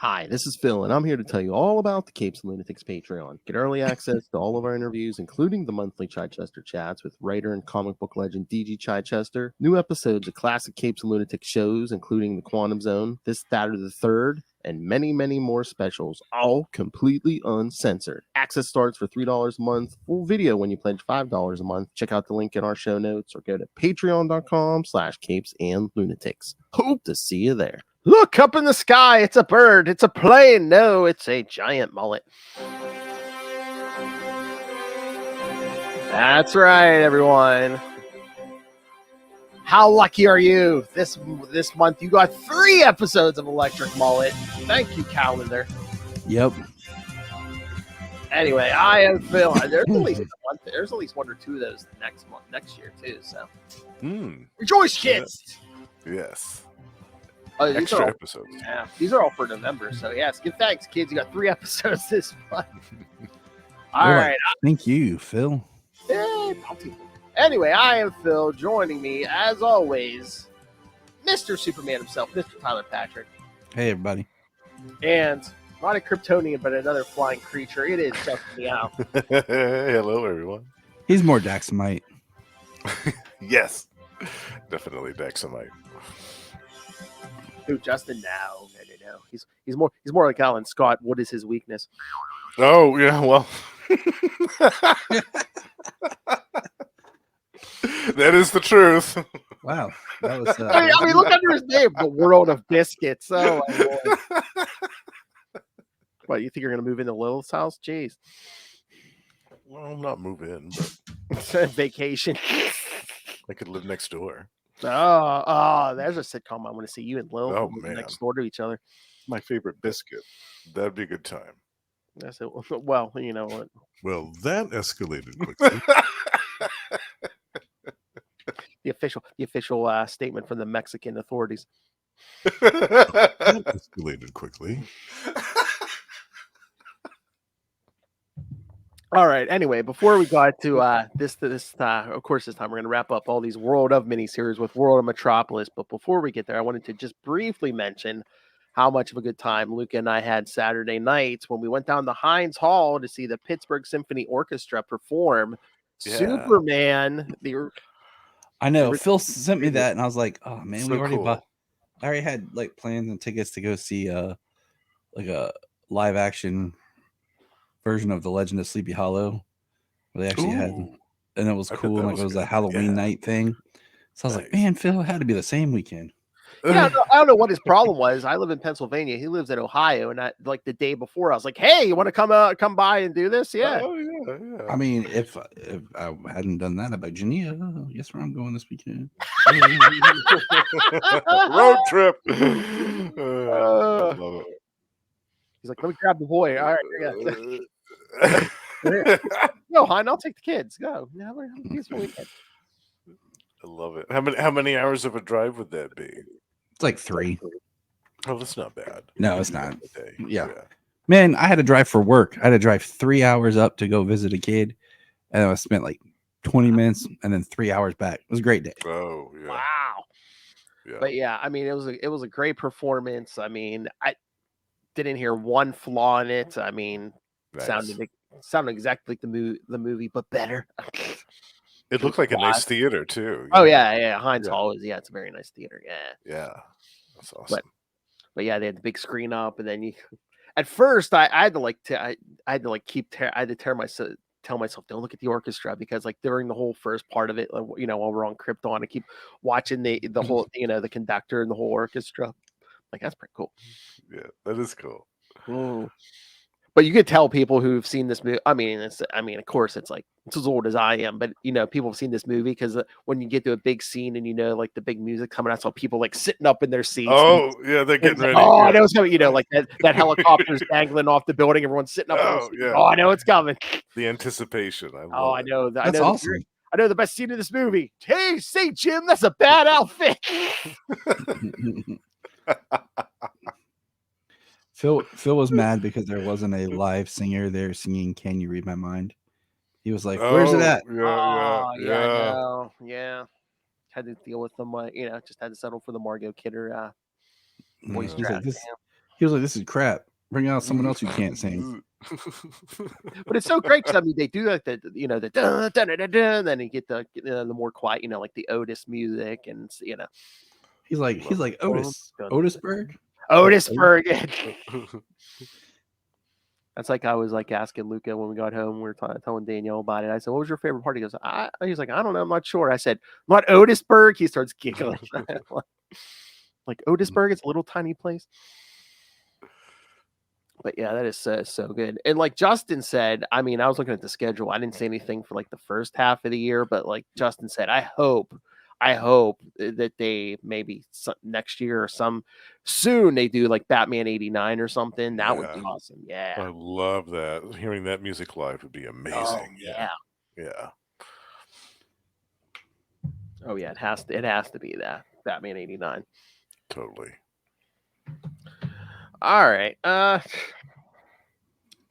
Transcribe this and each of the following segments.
Hi, this is Phil, and I'm here to tell you all about the Capes and Lunatics Patreon. Get early access to all of our interviews, including the monthly Chichester chats with writer and comic book legend DG Chichester, new episodes of classic Capes and Lunatics shows, including The Quantum Zone, This, That, or the Third, and many, many more specials, all completely uncensored. Access starts for $3 a month, full video when you pledge $5 a month. Check out the link in our show notes or go to patreon.com/CapesandLunatics. Hope to see you there. Look up in the sky. It's a bird. It's a plane. No, it's a giant mullet. That's right, everyone. How lucky are you? This month you got 3 episodes of Electric Mullet. Thank you, calendar. Yep. Anyway, I am Phil. There's at least 1 or 2 of those next year too. So, rejoice, kids! Yes. Extra episodes. Yeah, these are all for November. So yes, give thanks, kids. You got 3 episodes this month. All right. Thank you, Phil. Anyway, I am Phil. Joining me, as always, Mr. Superman himself, Mr. Tyler Patrick. Hey, everybody. And not a Kryptonian, but another flying creature. It is Justin Meow. Hello, everyone. He's more Daxamite. Yes, definitely Daxamite. Who, Justin? No. He's more like Alan Scott. What is his weakness? Oh yeah, well, that is the truth. Wow, that was. I mean, look under his name, the World of Biscuits. Oh, what, you think you're gonna move into Lilith's house? Jeez. Well, I'm not move in, but vacation. I could live next door. Oh, there's a sitcom I want to see. You and Lil next door to each other. My favorite biscuit. That'd be a good time. That's it. Well, you know what? Well, that escalated quickly. The official statement from the Mexican authorities. That escalated quickly. All right. Anyway, before we got to this of course, this time we're going to wrap up all these World of miniseries with World of Metropolis. But before we get there, I wanted to just briefly mention how much of a good time Luca and I had Saturday night when we went down to Heinz Hall to see the Pittsburgh Symphony Orchestra perform Superman. I know. Phil sent me that, and I was like, "Oh man, so we already cool. bought." I already had like plans and tickets to go see like a live action version of The Legend of Sleepy Hollow, where they actually had, and it was cool. Like it was a Halloween night thing. So I was like, man, Phil, it had to be the same weekend. Yeah, I don't know what his problem was. I live in Pennsylvania. He lives in Ohio, and like the day before, I was like, "Hey, you want to come by and do this?" Yeah. Oh yeah. I mean, if I hadn't done that, I'd be like, Jania, guess where I'm going this weekend? Road trip. Love it. He's like, "Let me grab the boy." All right, no, hon, I'll take the kids. Go. Have a peaceful weekend. I love it. How many hours of a drive would that be? It's like 3. Oh, that's not bad. No, it's not. Yeah. Man, I had to drive for work. I had to drive 3 hours up to go visit a kid, and I spent like 20 minutes and then 3 hours back. It was a great day. Oh, yeah. Wow. Yeah. But yeah, I mean, it was a great performance. I mean, I didn't hear one flaw in it. I mean, sounded exactly like the movie, but better. It looked like a nice theater too. Oh yeah. Heinz Hall is it's a very nice theater. Yeah, that's awesome. But yeah, they had the big screen up, and then at first I had to tell myself don't look at the orchestra, because like during the whole first part of it, while we're on Krypton, I keep watching the whole the conductor and the whole orchestra. Like, that's pretty cool. Yeah, that is cool. But you could tell people who've seen this movie. I mean, of course, it's as old as I am, but people have seen this movie because when you get to a big scene and like the big music coming out, so people like sitting up in their seats. Oh yeah, they're getting ready. Oh, I know it's coming. Like that helicopter's dangling off the building. Everyone's sitting up. Oh, I know it's coming. The anticipation. I know. That's awesome. I know the best scene of this movie. Hey, say Jim, that's a bad outfit. Phil was mad because there wasn't a live singer there singing "Can You Read My Mind." He was like, "Where's it at?" Yeah. Had to deal with them. Just had to settle for the Margot Kidder voice track. He was like, "This is crap. Bring out someone else who can't sing." But it's so great because I mean they do like the the dun, dun, dun, dun, dun, then you get the more quiet, like the Otis music, and He's like Otis. Otisberg? Otisberg. That's like I was like asking Luca when we got home. We were telling Danielle about it. I said, "What was your favorite part?" He goes, He's like, "I don't know. I'm not sure." I said, "What, Otisberg?" He starts giggling. Like Otisberg, it's a little tiny place. But yeah, that is so good. And like Justin said, I mean, I was looking at the schedule. I didn't say anything for like the first half of the year, but like Justin said, I hope that they maybe next year or soon they do like Batman 89 or something. That would be awesome. Yeah. I love that. Hearing that music live would be amazing. Oh, yeah. Yeah. Oh yeah, it has to be that Batman 89. Totally. All right.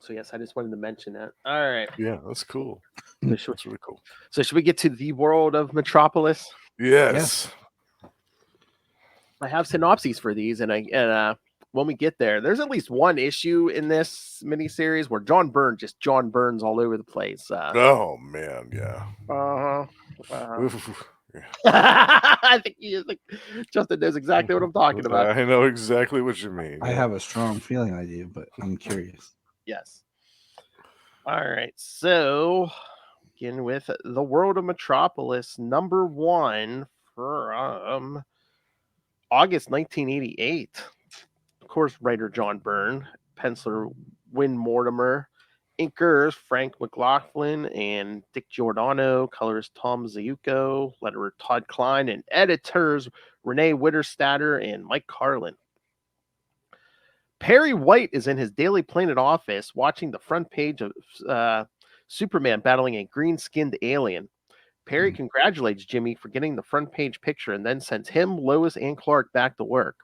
So yes, I just wanted to mention that. All right. Yeah, that's cool. That's really cool. So should we get to the World of Metropolis? Yes. I have synopses for these, and when we get there, there's at least one issue in this miniseries where John Burns all over the place. Oh man, yeah. I think Justin knows exactly what I'm talking about. I know exactly what you mean. I have a strong feeling I do, but I'm curious. Yes. All right. So, begin with the World of Metropolis #1 from August 1988. Of course, writer John Byrne, penciler Win Mortimer, inkers Frank McLaughlin and Dick Giordano, colorist Tom Zayuko, letterer Todd Klein, and editors Renee Witterstatter and Mike Carlin. Perry White is in his Daily Planet office watching the front page of Superman battling a green-skinned alien. Perry congratulates Jimmy for getting the front page picture and then sends him, Lois, and Clark back to work.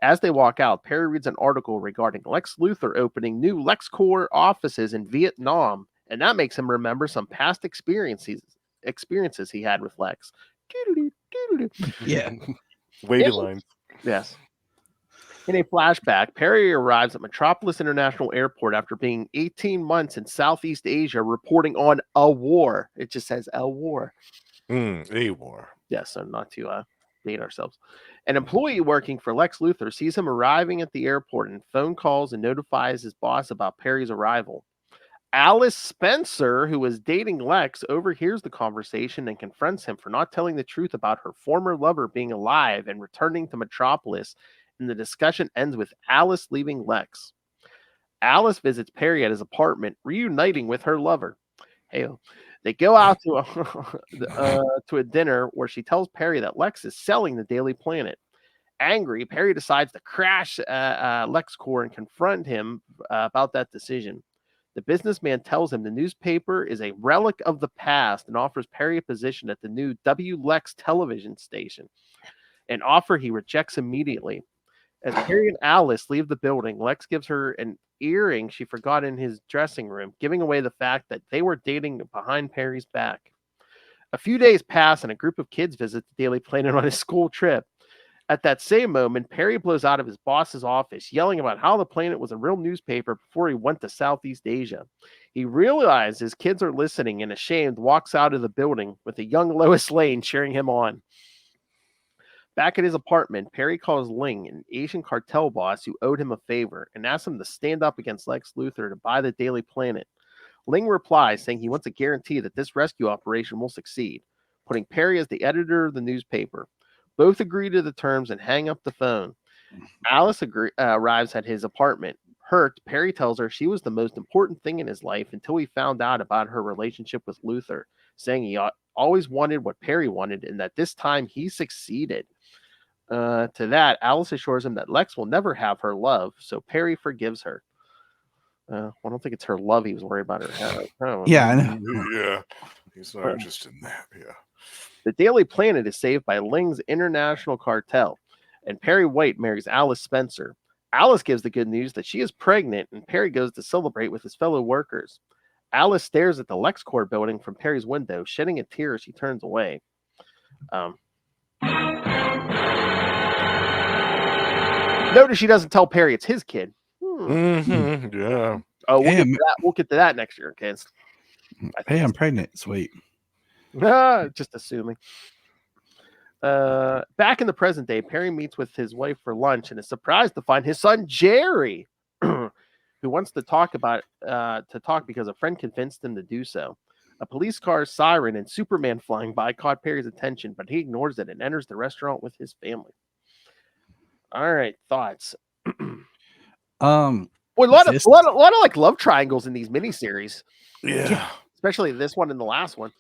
As they walk out, Perry reads an article regarding Lex Luthor opening new LexCorp offices in Vietnam, and that makes him remember some past experiences he had with Lex. Yeah. Wavy lines. Yes. In a flashback, Perry arrives at Metropolis International Airport after being 18 months in Southeast Asia reporting on a war. It just says a war. A war. Yes, so not to date ourselves. An employee working for Lex Luthor sees him arriving at the airport and phone calls and notifies his boss about Perry's arrival. Alice Spencer, who is dating Lex, overhears the conversation and confronts him for not telling the truth about her former lover being alive and returning to Metropolis, and the discussion ends with Alice leaving Lex. Alice visits Perry at his apartment, reuniting with her lover. Hey, they go out to a dinner where she tells Perry that Lex is selling the Daily Planet. Angry, Perry decides to crash LexCorp and confront him about that decision. The businessman tells him the newspaper is a relic of the past and offers Perry a position at the new WLEX television station, an offer he rejects immediately. As Perry and Alice leave the building, Lex gives her an earring she forgot in his dressing room, giving away the fact that they were dating behind Perry's back. A few days pass and a group of kids visit the Daily Planet on a school trip. At that same moment, Perry blows out of his boss's office, yelling about how the Planet was a real newspaper before he went to Southeast Asia. He realizes kids are listening and, ashamed, walks out of the building with a young Lois Lane cheering him on. Back at his apartment, Perry calls Ling, an Asian cartel boss who owed him a favor, and asks him to stand up against Lex Luthor to buy the Daily Planet. Ling replies, saying he wants a guarantee that this rescue operation will succeed, putting Perry as the editor of the newspaper. Both agree to the terms and hang up the phone. Alice arrives at his apartment. Hurt, Perry tells her she was the most important thing in his life until he found out about her relationship with Luthor, saying he always wanted what Perry wanted and that this time he succeeded. To that, Alice assures him that Lex will never have her love, so Perry forgives her. I don't think it's her love he was worried about her. Yeah, I know. Yeah. He's not interested in that. Yeah. The Daily Planet is saved by Ling's international cartel, and Perry White marries Alice Spencer. Alice gives the good news that she is pregnant, and Perry goes to celebrate with his fellow workers. Alice stares at the LexCorp building from Perry's window, shedding a tear as she turns away. Notice she doesn't tell Perry it's his kid. Yeah. Oh, we'll Hey, get to that. We'll get to that next year, kids. Hey, I'm pregnant. Sweet. Just assuming. Back in the present day, Perry meets with his wife for lunch and is surprised to find his son Jerry, who wants to talk because a friend convinced him to do so. A police car's siren and Superman flying by caught Perry's attention, but he ignores it and enters the restaurant with his family. All right, thoughts. Boy, a lot of like love triangles in these miniseries. Yeah. Especially this one and the last one.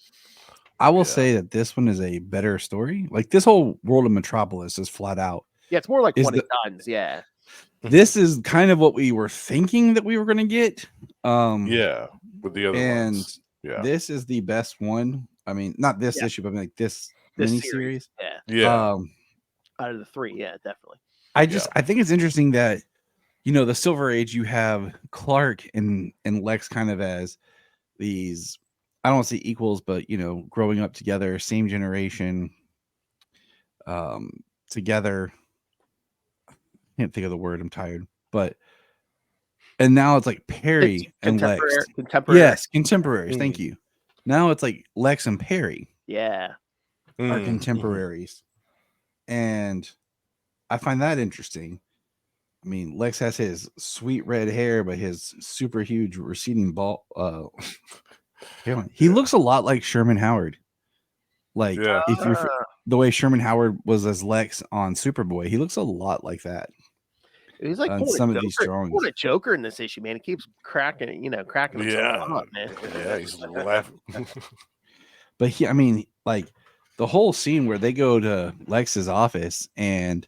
I will say that this one is a better story. Like this whole World of Metropolis is flat out. Yeah, it's more like one and done. Yeah. This is kind of what we were thinking that we were going to get. Yeah, with the other ones. Yeah. This is the best one. I mean, not this issue, but like this miniseries. Yeah. Out of the three, yeah, definitely. I think it's interesting that the Silver Age, you have Clark and Lex kind of as these, I don't want to say equals, but growing up together, same generation, together. I can't think of the word. I'm tired, and now it's like Perry and Lex. Contemporary. Yes, contemporaries. Thank you. Now it's like Lex and Perry. Yeah. Are contemporaries. And I find that interesting. I mean, Lex has his sweet red hair, but his super huge receding ball. He looks a lot like Sherman Howard. Like if you're the way Sherman Howard was as Lex on Superboy, he looks a lot like that. He's like some of these drawings. What a Joker in this issue, man. He keeps cracking himself up, man. Yeah, he's laughing. But the whole scene where they go to Lex's office and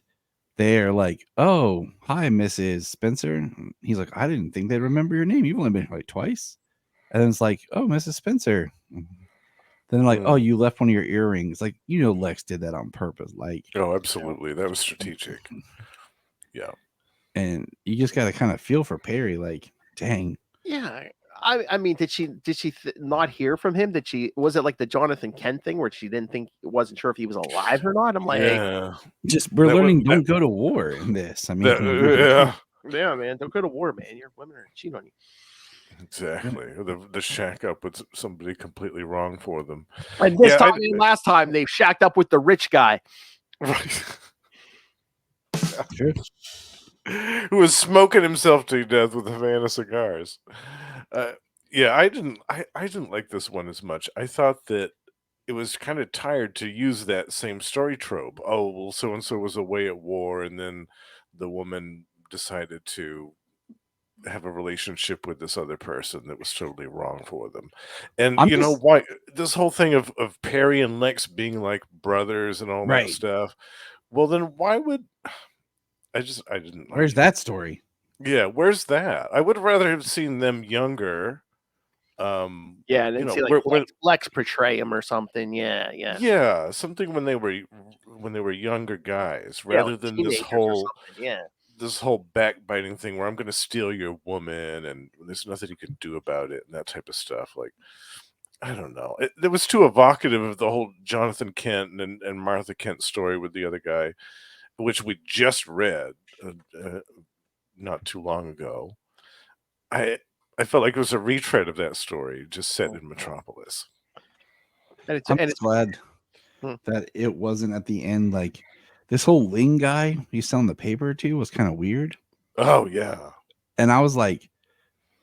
they're like, "Oh, hi, Mrs. Spencer." He's like, "I didn't think they'd remember your name. You've only been here like twice." And then it's like, "Oh, Mrs. Spencer." Then like, "Oh, you left one of your earrings." Like, Lex did that on purpose. Like, oh, absolutely, that was strategic. Yeah. And you just got to kind of feel for Perry, like, dang. Yeah, I mean, did she not hear from him? Was it like the Jonathan Kent thing where she wasn't sure if he was alive or not? I'm like, we're learning don't go to war in this. I mean, yeah, man, don't go to war, man. Your women are cheating on you. Exactly. The shack up with somebody completely wrong for them. And this time and last time they shacked up with the rich guy. Right. True. Who was smoking himself to death with a van of cigars. I didn't like this one as much. I thought that it was kind of tired to use that same story trope. Oh, well, so and so was away at war, and then the woman decided to have a relationship with this other person that was totally wrong for them. And why this whole thing of Perry and Lex being like brothers and all that stuff. Well, then why would I didn't. Where's that story? Yeah, where's that? I would rather have seen them younger. And then see Lex portray him or something. Yeah, something when they were younger guys, rather than this whole backbiting thing where I'm going to steal your woman and there's nothing you can do about it and that type of stuff. Like, I don't know. It was too evocative of the whole Jonathan Kent and Martha Kent story with the other guy, which we just read not too long ago. I felt like it was a retread of that story, just set in Metropolis. I'm glad that it wasn't at the end. Like this whole Ling guy he's selling the paper to was kind of weird. Oh yeah, and I was like,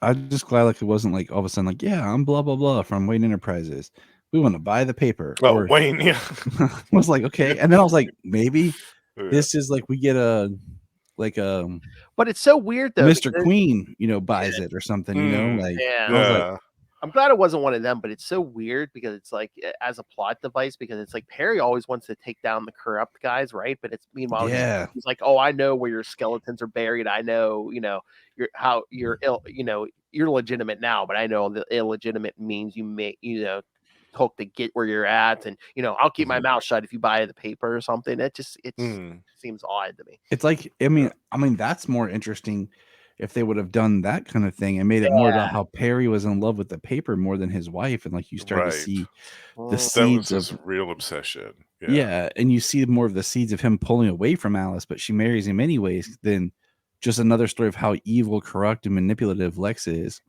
I'm just glad like it wasn't like all of a sudden like, yeah, I'm blah blah blah from Wayne Enterprises. We want to buy the paper. Oh, Wayne, yeah. I was like, okay, and then I was like, maybe this is like we get but it's so weird though. Mr. Queen, buys it or something, like I was like, I'm glad it wasn't one of them, but it's so weird because it's like as a plot device because it's like Perry always wants to take down the corrupt guys, right? But it's meanwhile he's like, oh, I know where your skeletons are buried. I know, you're legitimate now, but I know the illegitimate means you may, hope to get where you're at, and I'll keep my mouth shut if you buy the paper or something. It seems odd to me. It's like I mean that's more interesting. if they would have done that kind of thing and made it more about how Perry was in love with the paper more than his wife, and like you start to see the That seeds was his of real obsession. yeah, and you see more of the seeds of him pulling away from Alice, but she marries him anyways. Then just another story of how evil, corrupt, and manipulative Lex is.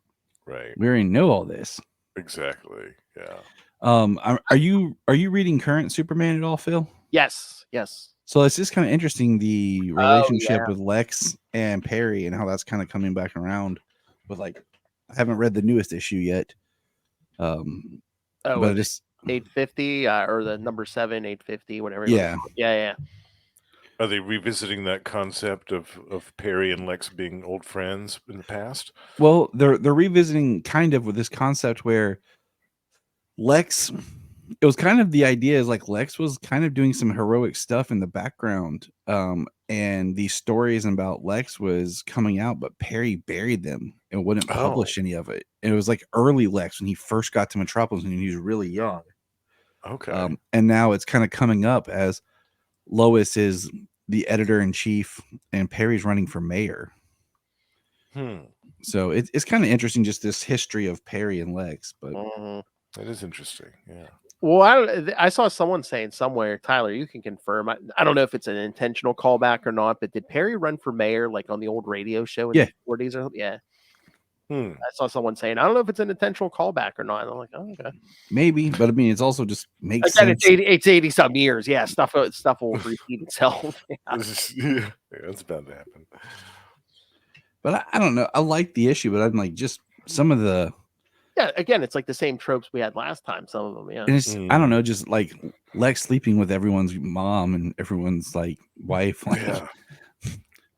Right. We already know all this. Exactly. Yeah. Are you reading current Superman at all, Phil? Yes. So it's just kind of interesting the Oh, relationship with Lex and Perry and how that's kind of coming back around. With like, I haven't read the newest issue yet. But just 850 or the number 7, 850, whatever. Yeah. Are they revisiting that concept of Perry and Lex being old friends in the past? Well, they're revisiting kind of with this concept where Lex, it was kind of the idea is like Lex was kind of doing some heroic stuff in the background. And these stories about Lex was coming out, but Perry buried them and wouldn't publish any of it. And it was like early Lex when he first got to Metropolis and he was really young. Okay. And now it's kind of coming up as Lois is the editor-in-chief and Perry's running for mayor. So it's kind of interesting, just this history of Perry and Lex. But that is interesting. Yeah. Well, I saw someone saying somewhere, Tyler, you can confirm. I don't know if it's an intentional callback or not, but did Perry run for mayor like on the old radio show in the 40s? I saw someone saying, I don't know if it's an intentional callback or not. And I'm like, oh, okay. Maybe, but I mean, it's also just makes sense. It's 80 some years. Yeah, stuff will repeat itself. Yeah, that's bound to happen. But I don't know. I like the issue, but I'm like, just some of the. Yeah, again, it's like the same tropes we had last time. Some of them, yeah. And it's, I don't know, just like Lex sleeping with everyone's mom and everyone's like wife, like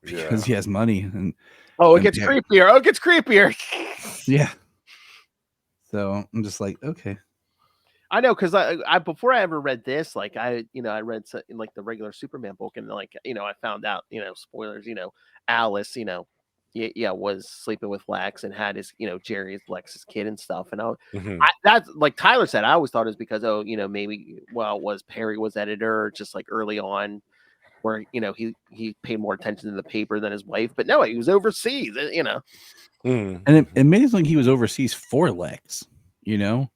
because he has money. And it gets creepier. It gets creepier. Yeah. So I'm just like, okay. I know, because I before I ever read this, like I read like the regular Superman book, and like I found out, spoilers, Alice, was sleeping with Lex and had his, Jerry is Lex's kid and stuff, and that's like Tyler said, I always thought it was because maybe Perry was editor just like early on, where he paid more attention to the paper than his wife, but no, he was overseas, And it made it like he was overseas for Lex, Yeah,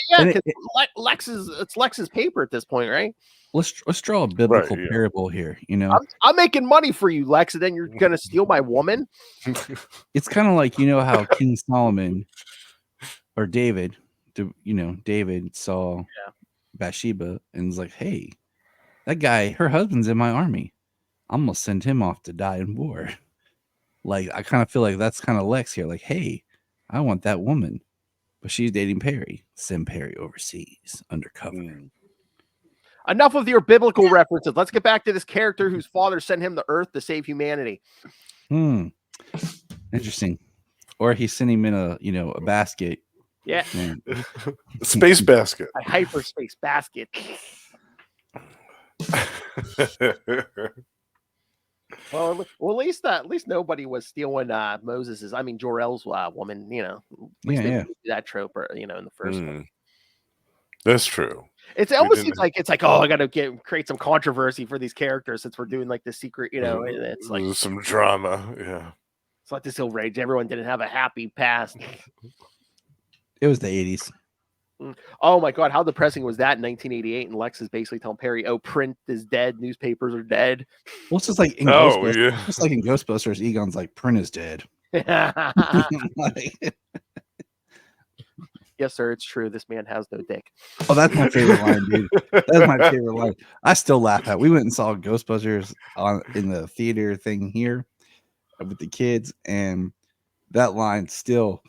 because it's Lex's paper at this point, right? Let's draw a biblical parable here. I'm making money for you, Lex, and then you're gonna steal my woman. It's kind of like how King Solomon or David, David saw Bathsheba and was like, "Hey, that guy, her husband's in my army. I'm gonna send him off to die in war." Like, I kind of feel like that's kind of Lex here. Like, hey, I want that woman, but she's dating Perry. Send Perry overseas undercover. Enough of your biblical references. Let's get back to this character whose father sent him to Earth to save humanity. Interesting. Or he sent him in a basket. Yeah. Space basket. A hyperspace basket. Well, at least nobody was stealing Moses's. I mean, Jor-El's woman. At least they didn't do that trope, in the first one. That's true. It almost seems like it's like, oh, I got to create some controversy for these characters since we're doing like the secret, and it's like some drama. Yeah, it's like this outrage. Everyone didn't have a happy past. It was the 80s. Oh my God, how depressing was that in 1988? And Lex is basically telling Perry, "Oh, print is dead. Newspapers are dead." Well, it's just like in Ghostbusters. Just like in Ghostbusters, Egon's like, "Print is dead." Yes, sir, it's true. This man has no dick. Oh, that's my favorite line, dude. That's my favorite line. I still laugh at. We went and saw Ghostbusters in the theater thing here with the kids, and that line still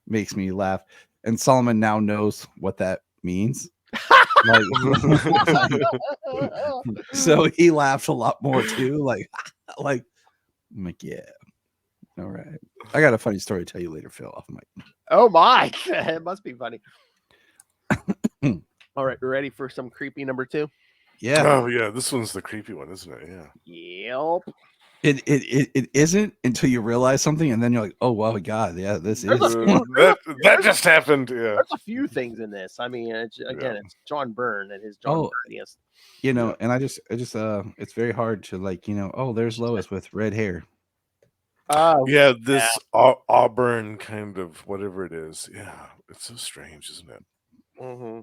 makes me laugh. And Solomon now knows what that means. So he laughs a lot more too. Like I'm like, yeah. All right. I got a funny story to tell you later, Phil, off mic. Oh my, it must be funny. All right, we're ready for some creepy number 2? Yeah. Oh yeah, this one's the creepy one, isn't it? Yeah. Yep. It isn't until you realize something, and then you're like, oh wow, God, yeah, this is that just happened. Yeah, there's a few things in this. I mean, it's John Byrne and his John Byrne-iest. And I just it's very hard to like, oh, there's Lois with red hair. Yeah, this Auburn kind of whatever it is. Yeah, it's so strange, isn't it? Mm-hmm.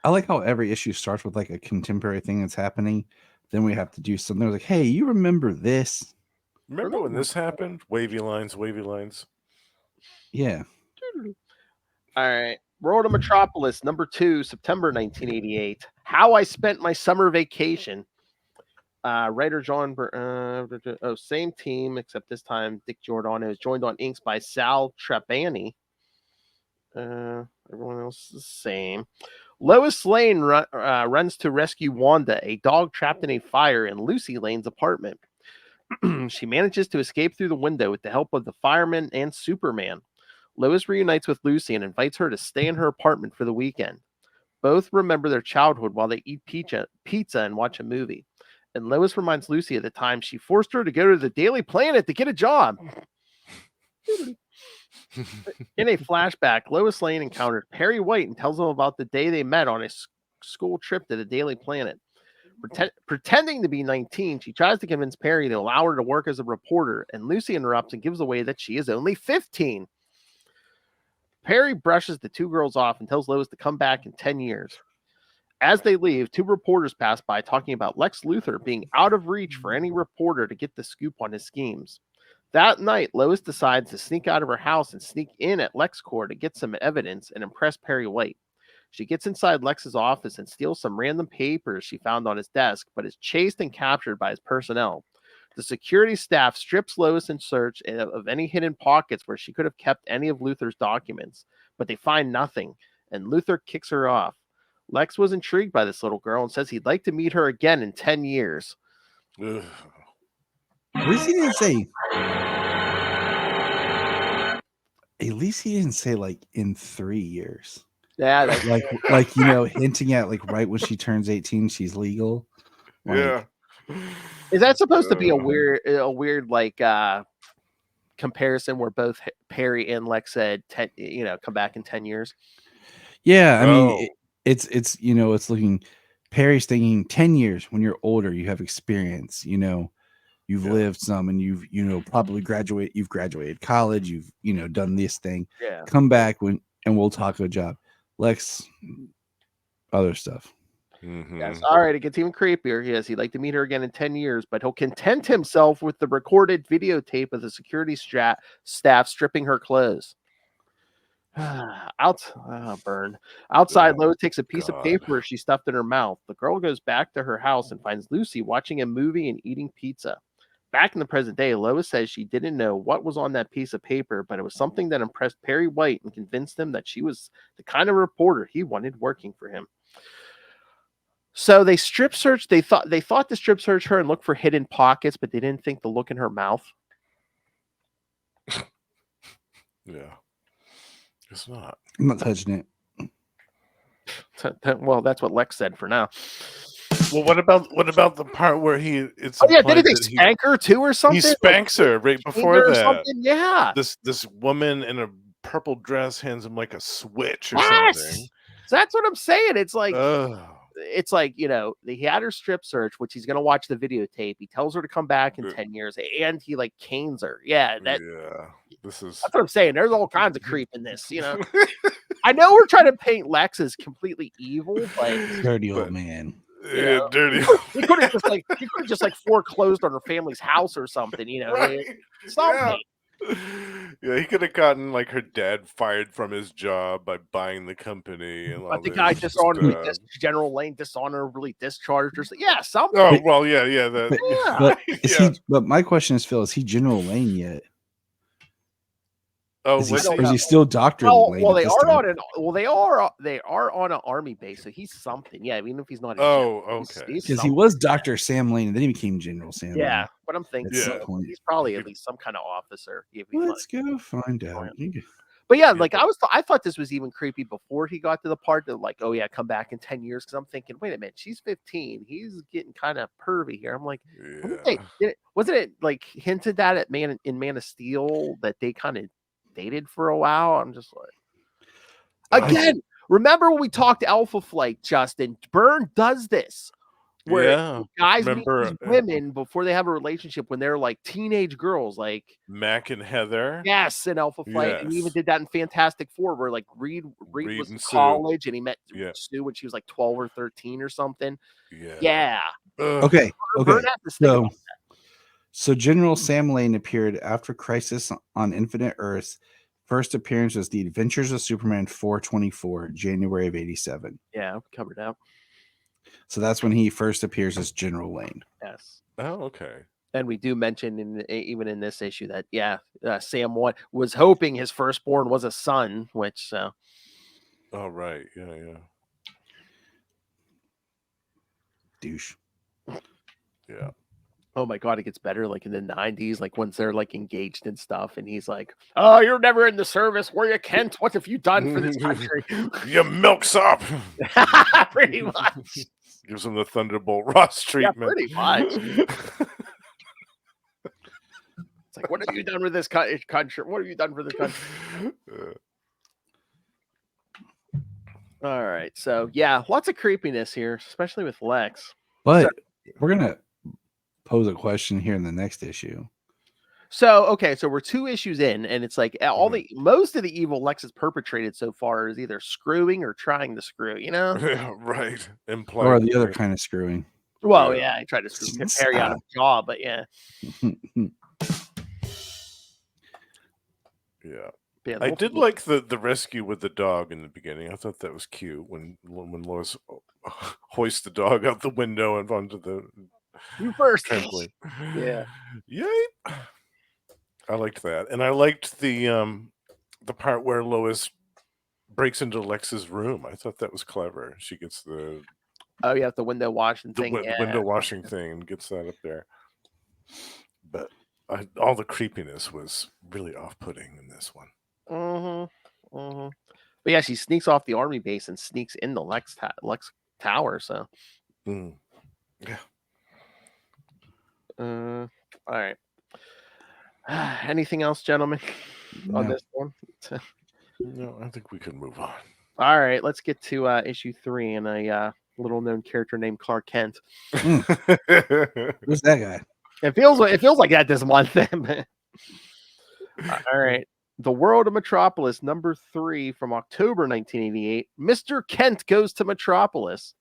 I like how every issue starts with like a contemporary thing that's happening. Then we have to do something like, hey, you remember this? Remember when this happened? Wavy lines, wavy lines. Yeah. All right. World of Metropolis, number 2, September 1988. How I Spent My Summer Vacation. Writer John, same team, except this time Dick Giordano is joined on inks by Sal Trapani. Everyone else is the same. Lois Lane runs to rescue Wanda, a dog trapped in a fire in Lucy Lane's apartment. She manages to escape through the window with the help of the fireman and Superman. Lois reunites with Lucy and invites her to stay in her apartment for the weekend. Both remember their childhood while they eat pizza and watch a movie. And Lois reminds Lucy of the time she forced her to go to the Daily Planet to get a job. In a flashback, Lois Lane encountered Perry White and tells him about the day they met on a school trip to the Daily Planet. Pretending to be 19, she tries to convince Perry to allow her to work as a reporter, and Lucy interrupts and gives away that she is only 15. Perry brushes the two girls off and tells Lois to come back in 10 years. As they leave, two reporters pass by talking about Lex Luthor being out of reach for any reporter to get the scoop on his schemes. That night, Lois decides to sneak out of her house and sneak in at LexCorp to get some evidence and impress Perry White. She gets inside Lex's office and steals some random papers she found on his desk, but is chased and captured by his personnel. The security staff strips Lois in search of any hidden pockets where she could have kept any of Luthor's documents, but they find nothing, and Luthor kicks her off. Lex was intrigued by this little girl and says he'd like to meet her again in 10 years. Ugh. At least he didn't say. At least he didn't say like in 3 years. Yeah, that's like you know, hinting at like right when she turns 18, she's legal. Like, Yeah. Is that supposed to be a weird like comparison where both Perry and Lex said come back in 10 years? Yeah, I mean it's you know, it's looking Perry's thinking 10 years when you're older, you have experience, you know, you've lived some and you've probably graduated college, you've done this thing. Yeah. Come back and we'll talk a job. Lex, other stuff. Mm-hmm. Yes. All right. It gets even creepier. Yes, he'd like to meet her again in 10 years, but he'll content himself with the recorded videotape of the security staff stripping her clothes. Burn. Outside, Lois takes a piece of paper she stuffed in her mouth. The girl goes back to her house and finds Lucy watching a movie and eating pizza. Back in the present day, Lois says she didn't know what was on that piece of paper, but it was something that impressed Perry White and convinced him that she was the kind of reporter he wanted working for him. So they strip searched. They thought to strip search her and look for hidden pockets, but they didn't think to look in her mouth. Yeah, it's not. I'm not touching it. Well, that's what Lex said for now. Well, what about the part where it's didn't they spank her too or something? He spanks her right before that. Yeah. This woman in a purple dress hands him like a switch or something. So that's what I'm saying. It's like he had her strip search, which he's gonna watch the videotape. He tells her to come back in 10 years, and he like canes her. Yeah, that's what I'm saying. There's all kinds of creep in this, I know we're trying to paint Lex as completely evil, but dirty old man. Dirty. He could have just foreclosed on her family's house or something, Right. Something. Yeah, he could have gotten like her dad fired from his job by buying the company, and but the guy General Lane dishonorably discharged or something. Yeah, something. Oh well, yeah. But my question is, Phil, is he General Lane yet? Oh, is he still Dr. Lane? Well, they are on an army base, so he's something. Yeah, even if he's not. Okay. Because he was Dr. Sam Lane, and then he became General Sam. Yeah, Lane. but I'm thinking he's probably at least some kind of officer. Let's go find out. But yeah, like I thought this was even creepy before he got to the part that like, oh yeah, come back in 10 years. Because I'm thinking, wait a minute, she's 15. He's getting kind of pervy here. I'm like, wasn't it like hinted at Man of Steel that they kind of dated for a while? I'm just like, again, remember when we talked Alpha Flight, Justin? Byrne does this. Yeah. guys meet Remember these women before they have a relationship when they're like teenage girls, like Mac and Heather? yes, in Alpha Flight, and he even Yes. did that in Fantastic Four, where like Reed Reed was in and Sue. college, and he met Yeah. Sue when she was like 12 or 13 or something. Yeah. Yeah. Okay. Burnett has to think about So General Sam Lane appeared after Crisis on Infinite Earths. First appearance was The Adventures of Superman 424, January of 87. Yeah, we covered that. So that's when he first appears as General Lane. Yes. Oh, okay. And we do mention even in this issue that Sam was hoping his firstborn was a son, which Oh, right. Yeah. Douche. Yeah. oh my god, it gets better like in the 90s, like once they're like engaged and stuff, and he's like, "Oh, you're never in the service, were you, Kent? What have you done for this country?" You milksop. Pretty much. Gives him the Thunderbolt Ross treatment. pretty much. It's like, what have you done with this country? What have you done for the country? All right, so yeah, lots of creepiness here, especially with Lex. But we're going to pose a question here in the next issue. So, okay, so we're 2 issues in, and it's like most of the evil Lex has perpetrated so far is either screwing or trying to screw, you know? Right. Or the other kind of screwing. Well, Yeah. yeah, I tried to screw Perry out of a job, but yeah. Yeah. Yeah, I did like the rescue with the dog in the beginning. I thought that was cute when Lois hoists the dog out the window and onto the you first. trampoline. Yeah. Yay! I liked that, and I liked the part where Lois breaks into Lex's room. I thought that was clever. She gets the the window washing thing. the window washing thing and gets that up there. But all the creepiness was really off-putting in this one. But yeah, she sneaks off the army base and sneaks in the Lex Tower. So, Yeah. all right. Anything else, gentlemen, on this one? No, I think we can move on. All right, let's get to issue 3 and a little known character named Clark Kent. Who's that guy? It feels like that this month. All right. The World of Metropolis, number 3 from October 1988. Mr. Kent goes to Metropolis.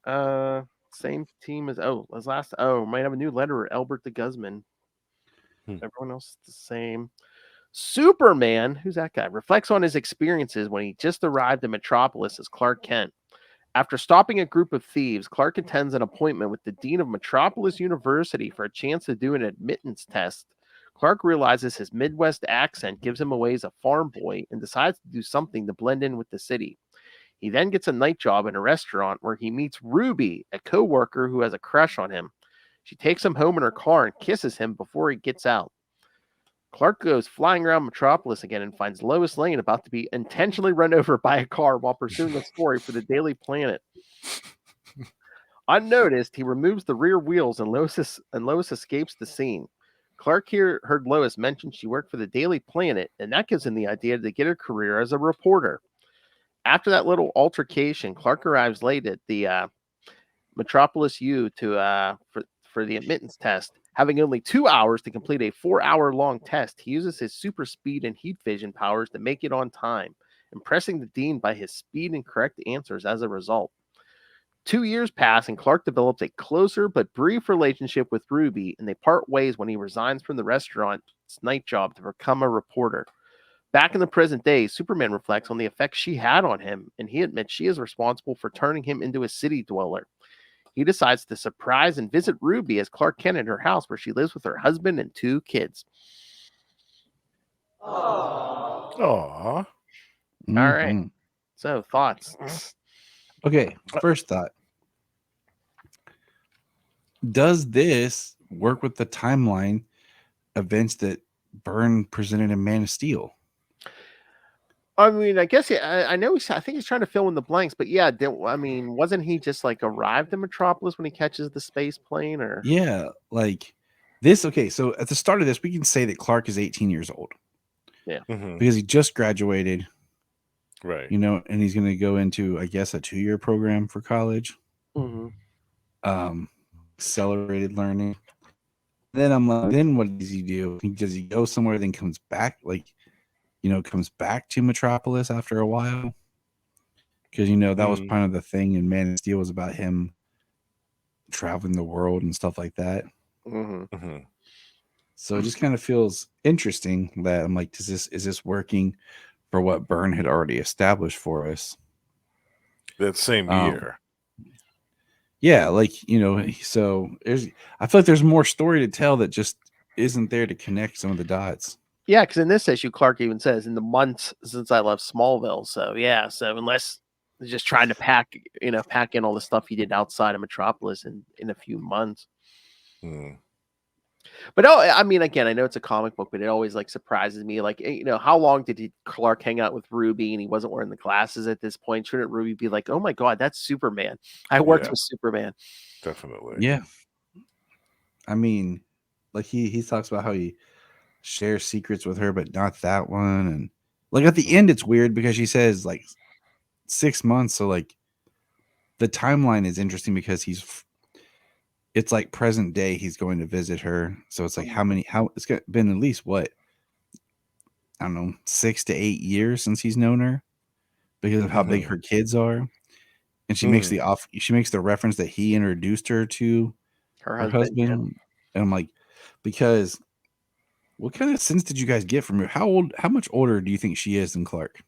Same team as last. Might have a new letterer, Albert de Guzman. Everyone else is the same. Superman, who's that guy? Reflects on his experiences when he just arrived in Metropolis as Clark Kent. After stopping a group of thieves, Clark attends an appointment with the dean of Metropolis University for a chance to do an admittance test. Clark realizes his Midwest accent gives him away as a farm boy and decides to do something to blend in with the city. He then gets a night job in a restaurant where he meets Ruby, a co-worker who has a crush on him. She takes him home in her car and kisses him before he gets out. Clark goes flying around Metropolis again and finds Lois Lane about to be intentionally run over by a car while pursuing a story for the Daily Planet. Unnoticed, he removes the rear wheels and Lois escapes the scene. Clark here heard Lois mention she worked for the Daily Planet, and that gives him the idea to get a career as a reporter. After that little altercation, Clark arrives late at the Metropolis U to for the admittance test. Having only 2 hours to complete a 4-hour-long test, he uses his super speed and heat vision powers to make it on time, impressing the dean by his speed and correct answers as a result. 2 years pass, and Clark develops a closer but brief relationship with Ruby, and they part ways when he resigns from the restaurant's night job to become a reporter. Back in the present day, Superman reflects on the effect she had on him, and he admits she is responsible for turning him into a city dweller. He decides to surprise and visit Ruby as Clark Kent at her house where she lives with her husband and 2 kids. Aww. All right. So, thoughts? Okay, first thought. Does this work with the timeline events that Byrne presented in Man of Steel? I mean, I guess I know I think he's trying to fill in the blanks, but yeah, wasn't he just like arrived in Metropolis when he catches the space plane? Or yeah, like this. Okay, so at the start of this, we can say that Clark is 18 years old. Yeah, because he just graduated, right? And he's going to go into, I guess, a 2-year program for college. accelerated learning. Then I'm like, then what does he do? Does he go somewhere, then comes back, comes back to Metropolis after a while? Because that was kind of the thing in Man of Steel, was about him traveling the world and stuff like that. So it just kind of feels interesting that I'm like, is this working for what Byrne had already established for us that same year? Yeah, so I feel like there's more story to tell that just isn't there to connect some of the dots. Yeah, because in this issue, Clark even says, in the months since I left Smallville. So yeah, so unless he's just trying to pack in all the stuff he did outside of Metropolis in a few months. But I mean, again, I know it's a comic book, but it always surprises me. How long did Clark hang out with Ruby, and he wasn't wearing the glasses at this point? Shouldn't Ruby be like, "Oh my God, that's Superman. I worked with Superman." Definitely. Yeah. I mean, he talks about how he shares secrets with her, but not that one. And at the end, it's weird because she says 6 months. So the timeline is interesting because it's present day. He's going to visit her. So it's it's been at least what, I don't know, 6 to 8 years since he's known her because of how big her kids are. And she makes the reference that he introduced her to her husband. Yeah. And I'm like, because what kind of sense did you guys get from her? How much older do you think she is than Clark?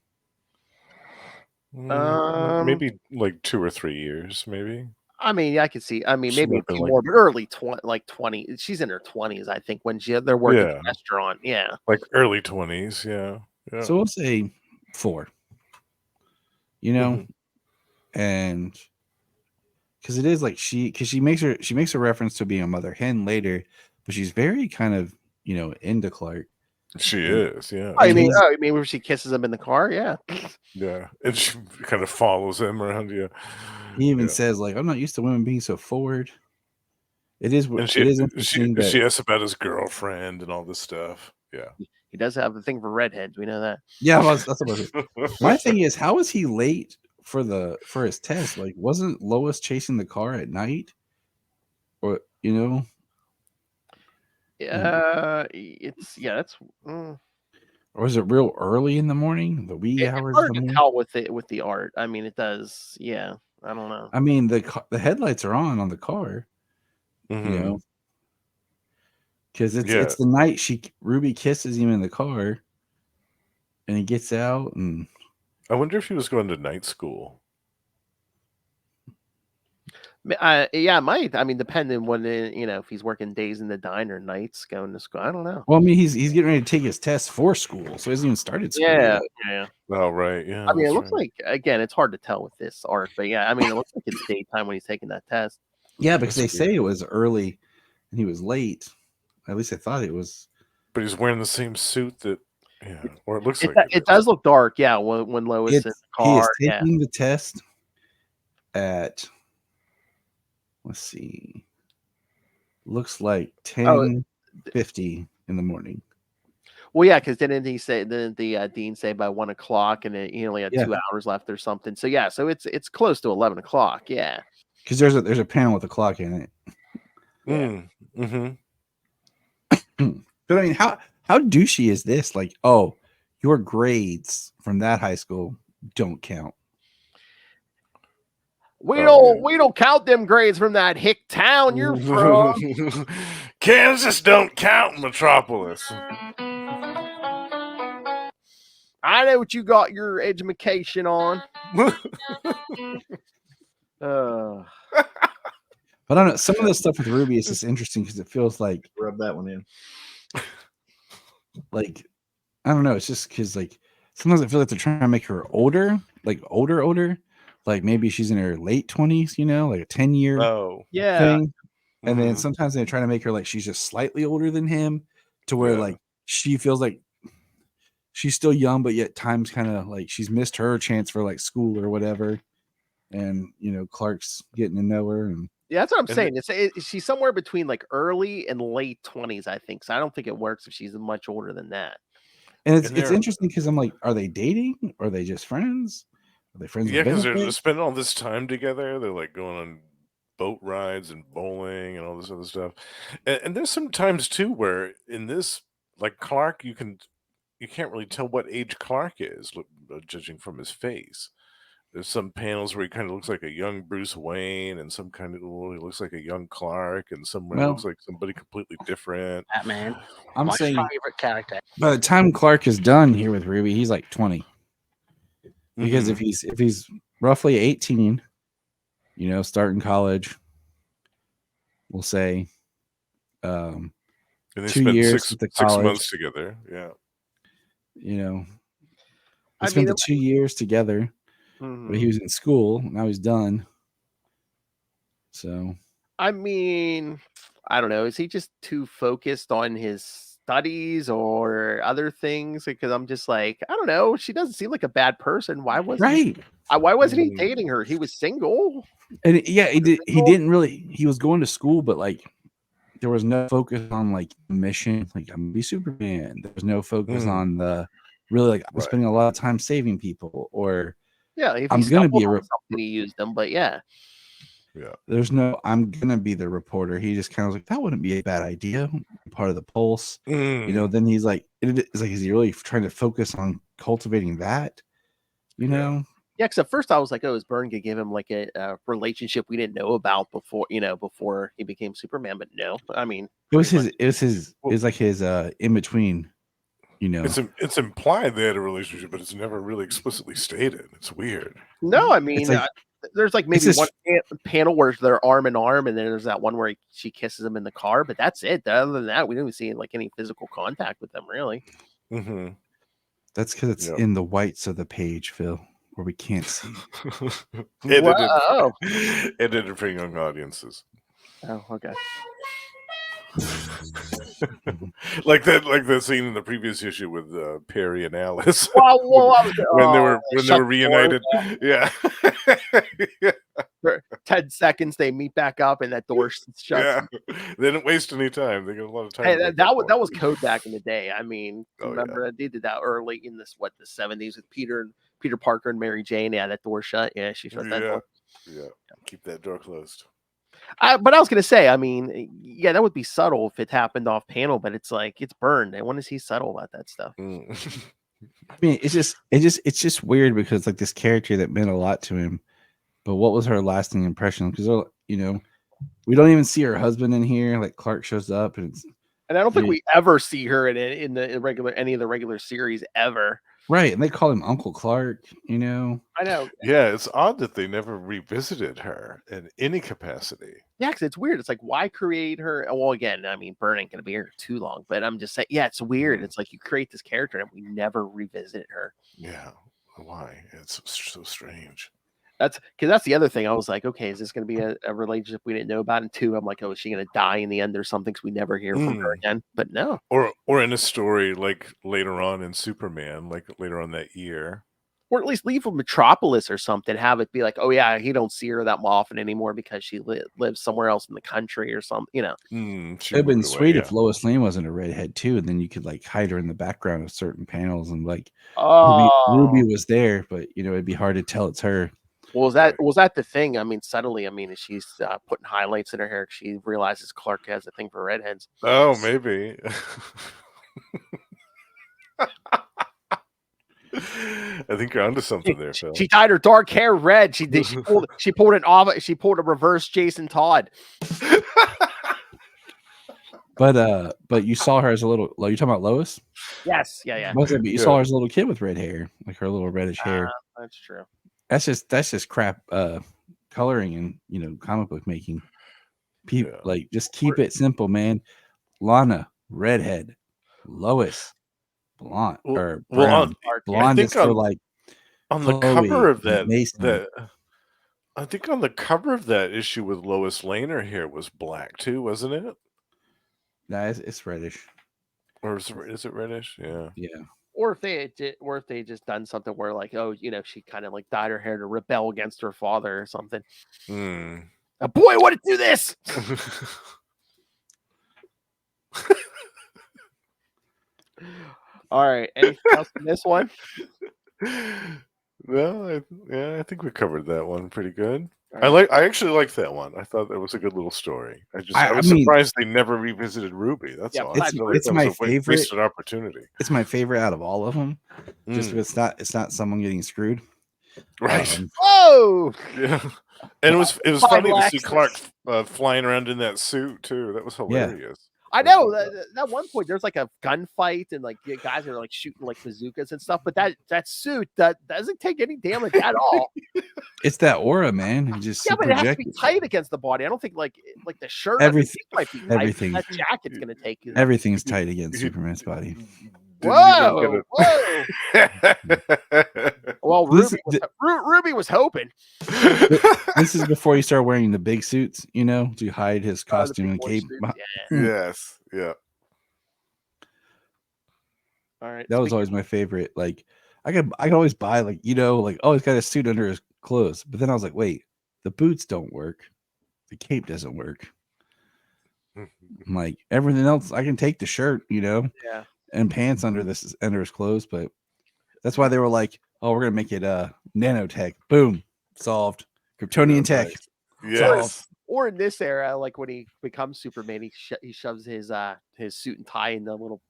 Maybe 2 or 3 years, maybe. I mean, I could see. I mean, maybe a few more, but early 20. She's in her 20s, I think, when they're working at the restaurant. Yeah, early 20s. Yeah. So we'll say 4. And because it is she makes a reference to being a mother hen later, but she's very kind of into Clark. She is, yeah. I mean, where she kisses him in the car, yeah. Yeah, and she kind of follows him around. Yeah, he even says I'm not used to women being so forward. It is. And it is interesting that she asks about his girlfriend and all this stuff. Yeah, he does have the thing for redheads. We know that. Yeah, that's about it. My thing is, how was he late for his test? Wasn't Lois chasing the car at night, or It's or is it real early in the morning, the wee hours? It's hard to tell with the art. I mean, it does. Yeah, I don't know. I mean, the headlights are on the car, because it's the night Ruby kisses him in the car, and he gets out. And I wonder if he was going to night school. Yeah, it might. I mean, depending when if he's working days in the diner, nights going to school. I don't know. Well, I mean, he's getting ready to take his test for school, so he hasn't even started school. Yeah. Oh, right. Yeah. I mean, it looks like, again, it's hard to tell with this art, but yeah, I mean, it looks like it's daytime when he's taking that test. Yeah, because they say it was early and he was late. At least I thought it was. But he's wearing the same suit that, or it looks like it does look dark. Yeah, when Lois is in the car. He is taking the test at, let's see, looks like 10:50 in the morning. Well, yeah, because didn't the dean say by 1 o'clock, and he only had 2 hours left or something? So yeah, so it's close to 11 o'clock. Yeah, because there's a panel with a clock in it. Yeah. But I mean, how douchey is this? Your grades from that high school don't count. We don't count them grades from that hick town you're from. Kansas don't count in Metropolis. I know what you got your education on. But I don't know. Some of the stuff with Ruby is just interesting because it feels like rub that one in. I don't know. It's just because sometimes I feel like they're trying to make her older, older. Maybe she's in her late 20s, a 10-year thing. And then sometimes they try to make her she's just slightly older than him, to where she feels like she's still young, but yet time's kind of she's missed her chance for school or whatever. And Clark's getting to know her, and that's what I'm saying. She's somewhere between early and late 20s, I think. So I don't think it works if she's much older than that. And it's interesting because I'm are they dating? Or are they just friends? Are they friends? Yeah, because they're spending all this time together. They're going on boat rides and bowling and all this other stuff. And there's some times too where in this, like Clark, you can't really tell what age Clark is, judging from his face. There's some panels where he kind of looks like a young Bruce Wayne, and some kind of he looks like a young Clark, and somewhere Well, looks like somebody completely different. Batman. I'm My saying favorite character. by the time Clark is done here with Ruby, he's like 20. Because Mhm. if he's roughly 18, starting college, we'll say, and they 2 spent years six at the six college, months together. Yeah. they I spent mean, the 2 years together, but he was in school. Now he's done. So I mean, I don't know. Is he just too focused on his studies or other things? Because I'm just like, I don't know. She doesn't seem like a bad person. Why wasn't right. why wasn't he Mm. dating her? He was single. And yeah, he Single? didn't really. He was going to school, but like there was no focus on like the mission. Like I'm gonna be Superman. There was no focus Mm. on the really like I'm Right. spending a lot of time saving people, or Yeah, if he I'm gonna stumbled be a on something, he used them. But yeah, Yeah. there's no I'm gonna be the reporter. He just kind of was like, that wouldn't be a bad idea. Part of the Pulse. Mm. Then he's like, it's like, is he really trying to focus on cultivating that? yeah. Because at first I was like, oh, is Byrne gonna give him like a relationship we didn't know about before he became Superman? But no, I mean, it was pretty much- it was like his in between, It's implied they had a relationship, but it's never really explicitly stated. It's weird. no, I mean, like- there's like maybe just- one panel where they're arm in arm, and then there's that one where she kisses him in the car. But that's it. Other than that, we didn't see like any physical contact with them, really. Mm-hmm. That's because it's Yep. in the whites of the page, Phil, where we can't see. Whoa. Edited for young audiences. Oh, okay. like that scene in the previous issue with Perry and Alice Well, when they were shut the door, reunited. Yeah. For 10 seconds, they meet back up, and that door shuts. Yeah. They didn't waste any time. They got a lot of time. Hey, to make that point. was code back in the day. I mean, Oh, remember they did that early in the 70s with Peter Parker and Mary Jane. Yeah, that door shut. Yeah, she shut that door. Yeah. Keep that door closed. But I was gonna say, I mean, yeah, that would be subtle if it happened off panel, but it's like it's burned. I want to see subtle about that stuff. Mm. I mean, it's just weird because like this character that meant a lot to him, but what was her lasting impression? Because we don't even see her husband in here. Like Clark shows up, and I don't think we ever see her in the regular any of the regular series ever. Right, and they call him Uncle Clark. I know. Yeah, it's odd that they never revisited her in any capacity. Yeah, because it's weird. It's like, why create her? Well, again, I mean, Byrne ain't gonna be here too long, but I'm just saying, yeah, it's weird. It's like you create this character and we never revisit her. Yeah, why? It's so strange. That's because that's the other thing. I was like, okay, is this going to be a relationship we didn't know about? And two, I'm like, oh, is she going to die in the end or something? Because we never hear from her again. But no. Or in a story like later on in Superman, like later on that year. Or at least leave a Metropolis or something. Have it be like, oh yeah, he don't see her that often anymore because she lives somewhere else in the country or something. It'd have been sweet if Lois Lane wasn't a redhead too, and then you could like hide her in the background of certain panels and like Ruby was there, but it'd be hard to tell it's her. Well, was that the thing? I mean, subtly. I mean, she's putting highlights in her hair. She realizes Clark has a thing for redheads. Oh, maybe. I think you're onto something there, Phil. She dyed her dark hair red. She pulled a reverse Jason Todd. But you saw her as a little. Are you talking about Lois? Yes, yeah. But you saw her as a little kid with red hair, like her little reddish hair. That's true. That's just crap coloring and comic book making. People like just keep it simple, man. Lana, redhead. Lois, blonde or brown. Blonde is for like on the Chloe, cover of that. Mason. I think on the cover of that issue with Lois Lane, her hair was black too, wasn't it? Nah, it's reddish. Or is it reddish? Yeah. Or if they just done something where like, oh, she kind of like dyed her hair to rebel against her father or something. A boy, what to do this? All right. Anything else in this one? Well, I think we covered that one pretty good. I actually like that one. I thought that was a good little story. I was surprised they never revisited Ruby. That's all. It's my favorite. Wasted opportunity. It's my favorite out of all of them, just because it's not someone getting screwed. Right. Whoa! Yeah. And it was funny to see Clark flying around in that suit too. That was hilarious. I know that one point there's like a gunfight and like guys are like shooting like bazookas and stuff, but that suit that doesn't take any damage at all. It's that aura, man. It just but it has to be tight against the body. I don't think like the shirt everything might be tight. everything That jacket's gonna take you. Everything's tight against Superman's body. Whoa! Well, Ruby was hoping. This is before he started wearing the big suits, to hide his costume and cape. Yes, yeah. All right, that was always my favorite. Like, I could always buy he's got a suit under his clothes, but then I was like, wait, the boots don't work, the cape doesn't work. I'm like, everything else, I can take the shirt, and pants under his clothes, but that's why they were like, oh, we're gonna make it nanotech. Boom, solved. Kryptonian tech. Yes. Or in this era, like when he becomes Superman, he shoves his suit and tie in the little.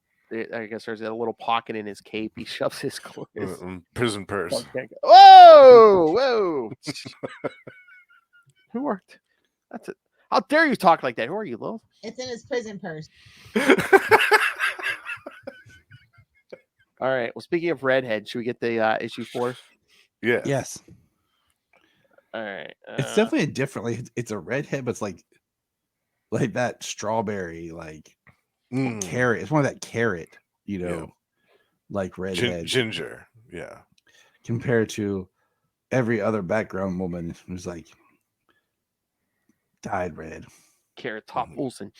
I guess there's a little pocket in his cape. He shoves his prison purse. Whoa! Who are? That's it. How dare you talk like that? Who are you, Lil? It's in his prison purse. All right. Well, speaking of redhead, should we get the issue 4? Yeah. Yes. All right. It's definitely a different. It's a redhead, but it's like that strawberry, carrot. It's one of that carrot, like redhead ginger. Yeah. Compared to every other background woman who's like dyed red. Carrot Top Olsen.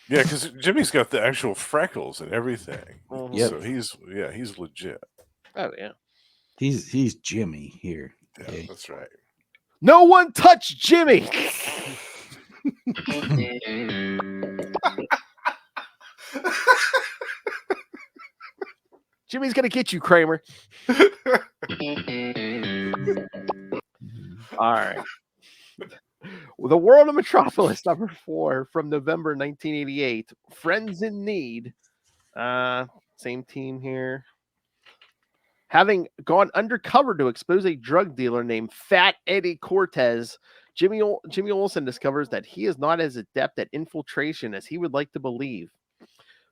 Yeah, because Jimmy's got the actual freckles and everything. Yep. So he's legit. Oh yeah. He's Jimmy here. Yeah, okay. That's right. No one touch Jimmy. Jimmy's gonna get you, Kramer. All right. The World of Metropolis, number 4 from November 1988. Friends in Need. Same team here. Having gone undercover to expose a drug dealer named Fat Eddie Cortez, Jimmy Olsen discovers that he is not as adept at infiltration as he would like to believe.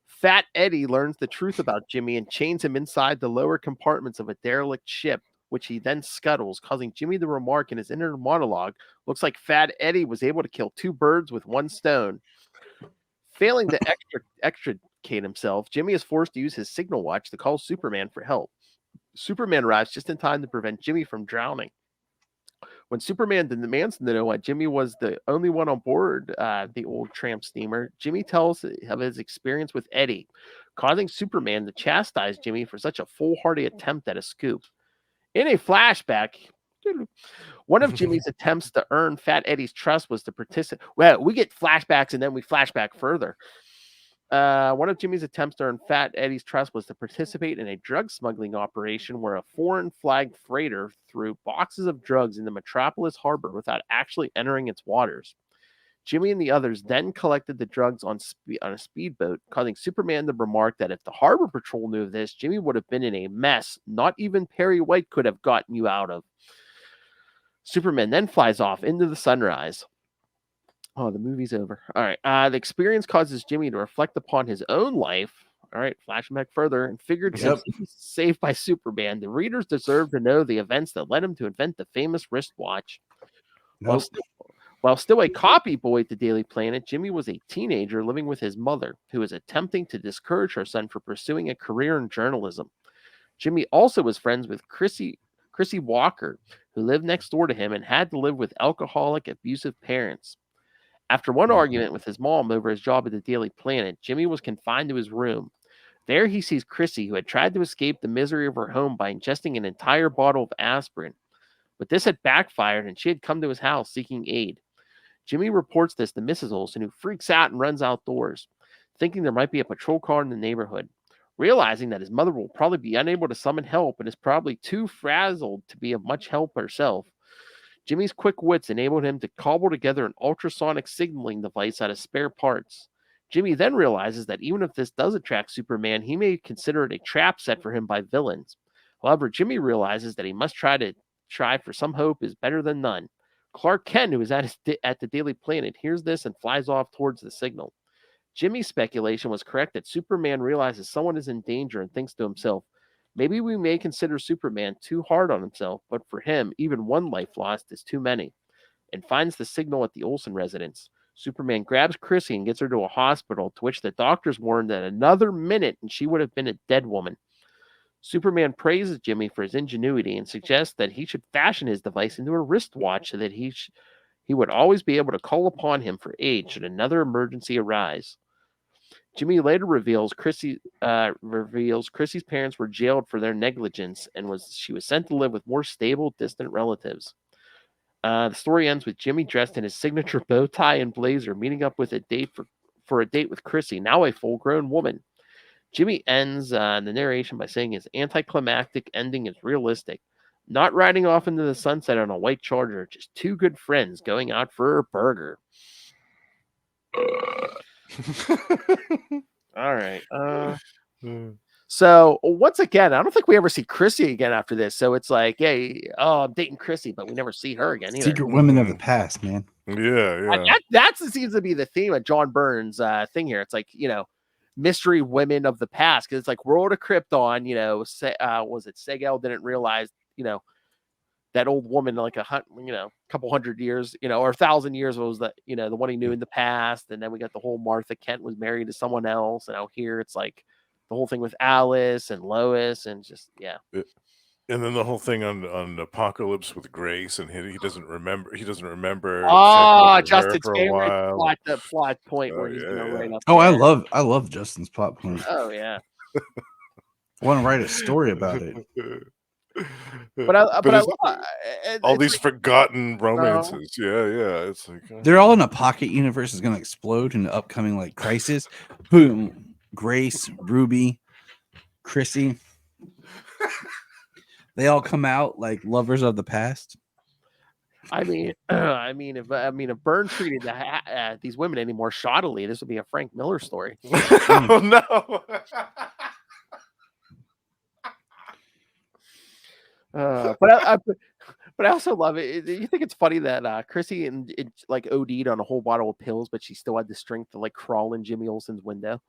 Fat Eddie learns the truth about Jimmy and chains him inside the lower compartments of a derelict ship, which he then scuttles, causing Jimmy to remark in his inner monologue, looks like Fat Eddie was able to kill 2 birds with 1 stone. Failing to extricate himself, Jimmy is forced to use his signal watch to call Superman for help. Superman arrives just in time to prevent Jimmy from drowning. When Superman demands to know why Jimmy was the only one on board the old tramp steamer, Jimmy tells of his experience with Eddie, causing Superman to chastise Jimmy for such a foolhardy attempt at a scoop. In a flashback, one of Jimmy's attempts to earn Fat Eddie's trust was to participate. Well, we get flashbacks and then we flashback further. One of Jimmy's attempts to earn Fat Eddie's trust was to participate in a drug smuggling operation where a foreign flagged freighter threw boxes of drugs into Metropolis Harbor without actually entering its waters. Jimmy and the others then collected the drugs on a speedboat, causing Superman to remark that if the Harbor Patrol knew of this, Jimmy would have been in a mess not even Perry White could have gotten you out of. Superman then flies off into the sunrise. Oh, the movie's over. All right. The experience causes Jimmy to reflect upon his own life. All right, flashing back further, and figured since he was saved by Superman, the readers deserve to know the events that led him to invent the famous wristwatch. Nope. While still a copy boy at the Daily Planet, Jimmy was a teenager living with his mother, who was attempting to discourage her son from pursuing a career in journalism. Jimmy also was friends with Chrissy Walker, who lived next door to him and had to live with alcoholic, abusive parents. After one argument with his mom over his job at the Daily Planet, Jimmy was confined to his room. There he sees Chrissy, who had tried to escape the misery of her home by ingesting an entire bottle of aspirin. But this had backfired, and she had come to his house seeking aid. Jimmy reports this to Mrs. Olsen, who freaks out and runs outdoors, thinking there might be a patrol car in the neighborhood. Realizing that his mother will probably be unable to summon help and is probably too frazzled to be of much help herself, Jimmy's quick wits enabled him to cobble together an ultrasonic signaling device out of spare parts. Jimmy then realizes that even if this does attract Superman, he may consider it a trap set for him by villains. However, Jimmy realizes that he must try for some hope is better than none. Clark Kent, who is at the Daily Planet, hears this and flies off towards the signal. Jimmy's speculation was correct that Superman realizes someone is in danger and thinks to himself, maybe we may consider Superman too hard on himself, but for him, even one life lost is too many, and finds the signal at the Olsen residence. Superman grabs Chrissy and gets her to a hospital, to which the doctors warn that another minute and she would have been a dead woman. Superman praises Jimmy for his ingenuity and suggests that he should fashion his device into a wristwatch so that he would always be able to call upon him for aid should another emergency arise. Jimmy later reveals Chrissy's parents were jailed for their negligence and she was sent to live with more stable, distant relatives. The story ends with Jimmy dressed in his signature bow tie and blazer, meeting up with a date for a date with Chrissy, now a full-grown woman. Jimmy ends the narration by saying his anticlimactic ending is realistic. Not riding off into the sunset on a white Charger, just two good friends going out for a burger. All right. So once again, I don't think we ever see Chrissy again after this. So it's like, hey, I'm dating Chrissy, but we never see her again either. Secret women of the past, man. Yeah. That seems to be the theme of John Byrne's thing here. It's like, mystery women of the past, because it's like World of Krypton. Was it Segel didn't realize, that old woman like couple hundred years, or 1,000 years was the the one he knew in the past, and then we got the whole Martha Kent was married to someone else, and out here it's like the whole thing with Alice and Lois, and just and then the whole thing on Apocalypse with Grace, and he doesn't remember. Oh, Justin's favorite plot point where he's right up. Oh, there. I love Justin's plot point. Oh yeah, I want to write a story about it. But I love all these forgotten romances. Yeah. It's like they're all in a pocket universe is going to explode in the upcoming like crisis. Boom, Grace, Ruby, Chrissy. They all come out like lovers of the past. I mean, if Byrne treated these women any more shoddily, this would be a Frank Miller story. Oh no. But I also love it. You think it's funny that Chrissy like OD'd on a whole bottle of pills, but she still had the strength to like crawl in Jimmy Olsen's window.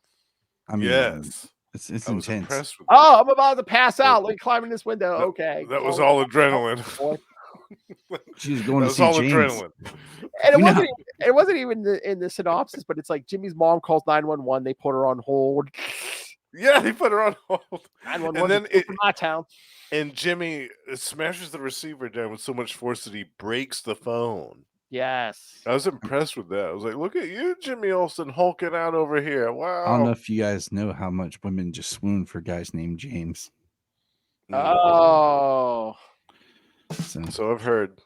I mean, yes, it's intense. I'm about to pass out. Let me climb in this window. Okay, that was all adrenaline. She was going to see James. Adrenaline. And it wasn't even in the synopsis, but it's like Jimmy's mom calls 911. They put her on hold. Yeah, they put her on hold. 911 and then from my town. And Jimmy smashes the receiver down with so much force that he breaks the phone. Yes. I was impressed with that. I was like, look at you, Jimmy Olsen, hulking out over here. Wow. I don't know if you guys know how much women just swoon for guys named James. Oh. So I've heard.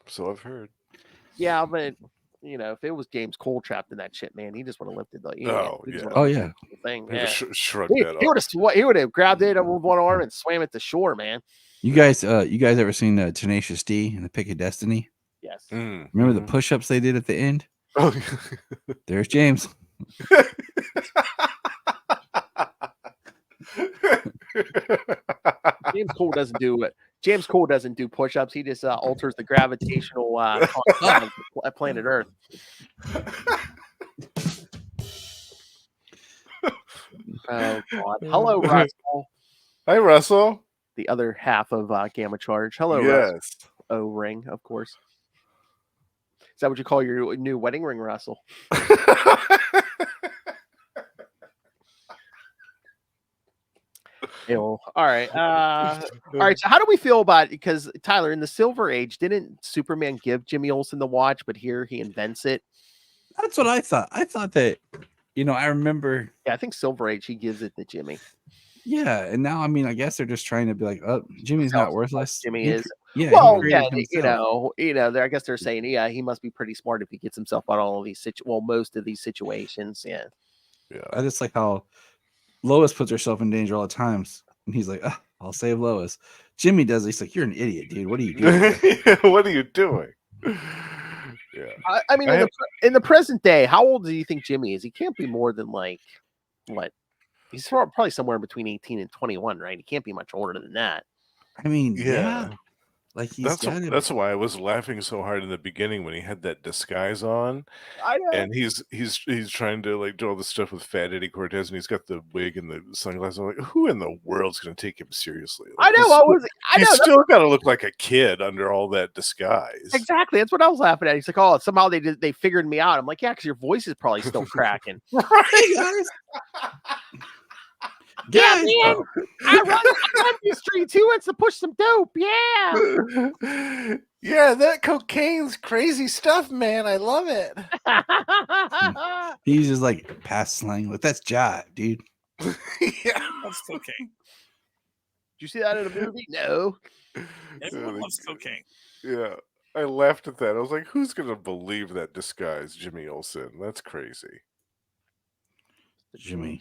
Yeah, but if it was James Cole trapped in that shit, man, he just would have lifted the thing. He shrugged that off. He would have grabbed it with one arm and swam it to shore, man. You guys ever seen Tenacious D and the Pick of Destiny? Yes. Remember the push-ups they did at the end? Oh, there's James. James Cole doesn't do it. James Cole doesn't do push-ups. He just alters the gravitational constant of planet Earth. Oh God! Hello, Russell. Hi, Russell. The other half of Gamma Charge. Hello, yes. Russell. O-ring, of course. Is that what you call your new wedding ring, Russell? Ew. All right. All right. So how do we feel about it? Because Tyler, in the Silver Age, didn't Superman give Jimmy Olsen the watch, but here he invents it? That's what I thought. I thought that, I remember. Yeah, I think Silver Age, he gives it to Jimmy. Yeah, and now I guess they're just trying to be like, oh, Jimmy's not worthless. Jimmy is. Yeah. Well, yeah, I guess they're saying, yeah, he must be pretty smart if he gets himself out of all of these most of these situations. Yeah. Yeah. I just like how Lois puts herself in danger all the times, and he's like, I'll save Lois. Jimmy does. He's like, you're an idiot, dude. What are you doing? What are you doing? Yeah. I mean, in the present day, how old do you think Jimmy is? He can't be more than like what? He's probably somewhere between 18 and 21, right? He can't be much older than that. I mean, yeah. Like That's why I was laughing so hard in the beginning when he had that disguise on, I know. and he's trying to like do all this stuff with Fat Eddie Cortez, and he's got the wig and the sunglasses. I'm like, who in the world's going to take him seriously? Like, I know. He's still got to look like a kid under all that disguise. Exactly. That's what I was laughing at. He's like, oh, somehow they figured me out. I'm like, yeah, because your voice is probably still cracking. Hey guys. Yeah, man. I run the streets. Who wants to push some dope? Yeah. Yeah, that cocaine's crazy stuff, man. I love it. He's just like past slang. Like, that's jive, dude. Yeah, that's cocaine. Did you see that in a movie? No. Everyone loves cocaine. Yeah, I laughed at that. I was like, who's going to believe that disguise, Jimmy Olsen? That's crazy. Jimmy.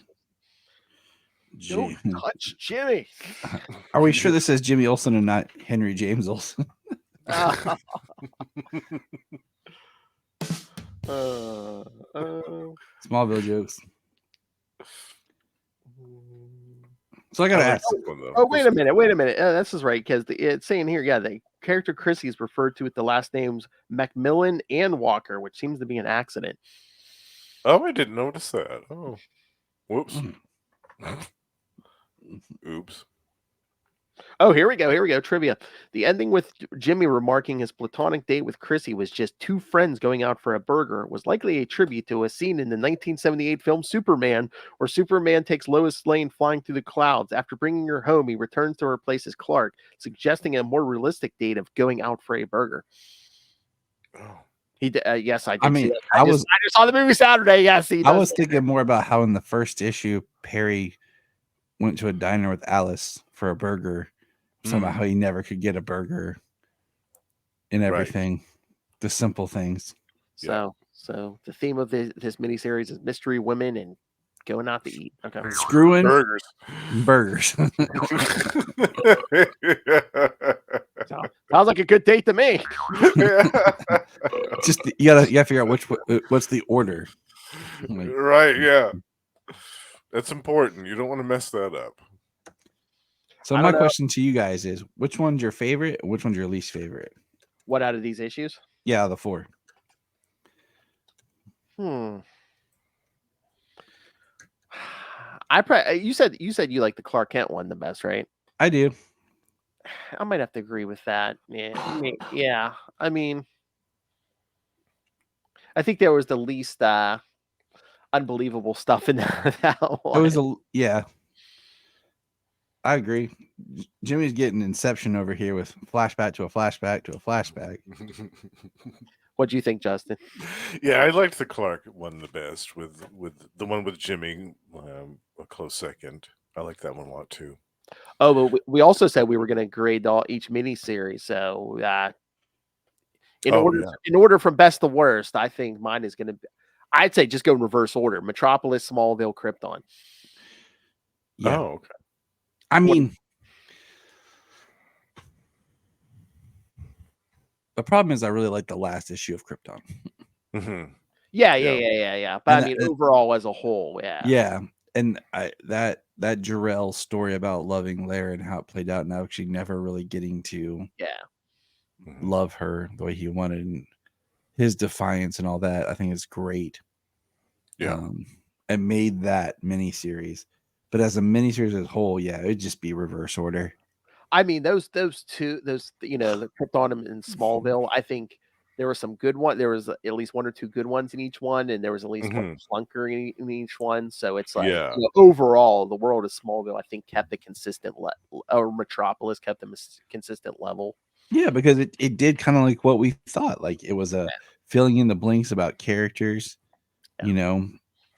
Don't touch Jimmy. Are we sure this says Jimmy Olsen and not Henry James Olsen? Smallville jokes. So I gotta ask. Oh, wait a minute. This is right, because it's saying here, yeah, the character Chrissy is referred to with the last names Macmillan and Walker, which seems to be an accident. Oh, I didn't notice that. Oh, whoops. Oops. Oh, here we go. Trivia. The ending with Jimmy remarking his platonic date with Chrissy was just two friends going out for a burger was likely a tribute to a scene in the 1978 film Superman, where Superman takes Lois Lane flying through the clouds. After bringing her home, he returns to her place as Clark, suggesting a more realistic date of going out for a burger. Oh. Yes, I did. I mean, I just saw the movie Saturday. Yes, I was thinking more about how in the first issue, Perry went to a diner with Alice for a burger. Somehow he never could get a burger and everything. Right. The simple things. So the theme of this miniseries is mystery women and going out to eat. Okay. Screwing burgers. Sounds like a good date to me. Just you gotta figure out what's the order. Right, yeah. That's important. You don't want to mess that up. So my question to you guys is, which one's your favorite and which one's your least favorite? What out of these issues? Yeah, the four. You said you like the Clark Kent one the best, right? I do. I might have to agree with that. Yeah. I mean, I think there was the least unbelievable stuff in that one. It was I agree. Jimmy's getting Inception over here with flashback to a flashback to a flashback. What do you think, Justin? Yeah, I liked the Clark one the best, with the one with Jimmy a close second. I like that one a lot too. Oh, but we also said we were going to grade each miniseries. So in order from best to worst, I think mine is going to be. I'd say just go in reverse order: Metropolis, Smallville, Krypton. Yeah. Oh, okay. I mean, the problem is I really like the last issue of Krypton. Mm-hmm. Yeah. But I mean, overall as a whole, yeah. Yeah, and that Jarrell story about loving Lara and how it played out, and actually never really getting to love her the way he wanted, and his defiance and all that, I think is great. Yeah, and made that miniseries. But as a miniseries as a whole, yeah, it'd just be reverse order. I mean, those two, the Krypton and Smallville, I think there were some good ones. There was at least one or two good ones in each one, and there was at least one flunker in each one. So it's like, overall, the world of Smallville, I think, kept a consistent or Metropolis kept a consistent level. Yeah, because it did kind of like what we thought. Like, it was filling in the blanks about characters. Yeah.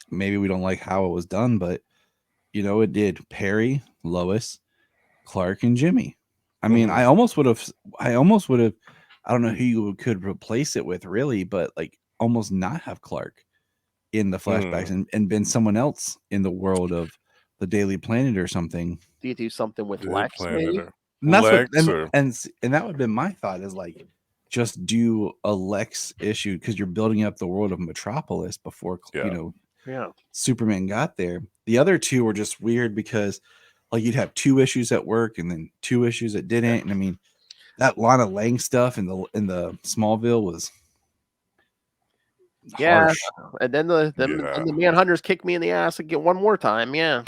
Maybe we don't like how it was done, but it did Perry, Lois, Clark, and Jimmy. I mean, I almost would have, I don't know who you could replace it with really, but like almost not have Clark in the flashbacks and been someone else in the world of the Daily Planet or something. Do you do something with Lex? And that's and that would have been my thought, is like, just do a Lex issue because you're building up the world of Metropolis before Superman got there. The other two were just weird because like you'd have 2 issues that work and then 2 issues that didn't. And I mean that Lana Lang stuff in the Smallville was harsh. And then the Manhunters kick me in the ass and get one more time. Yeah.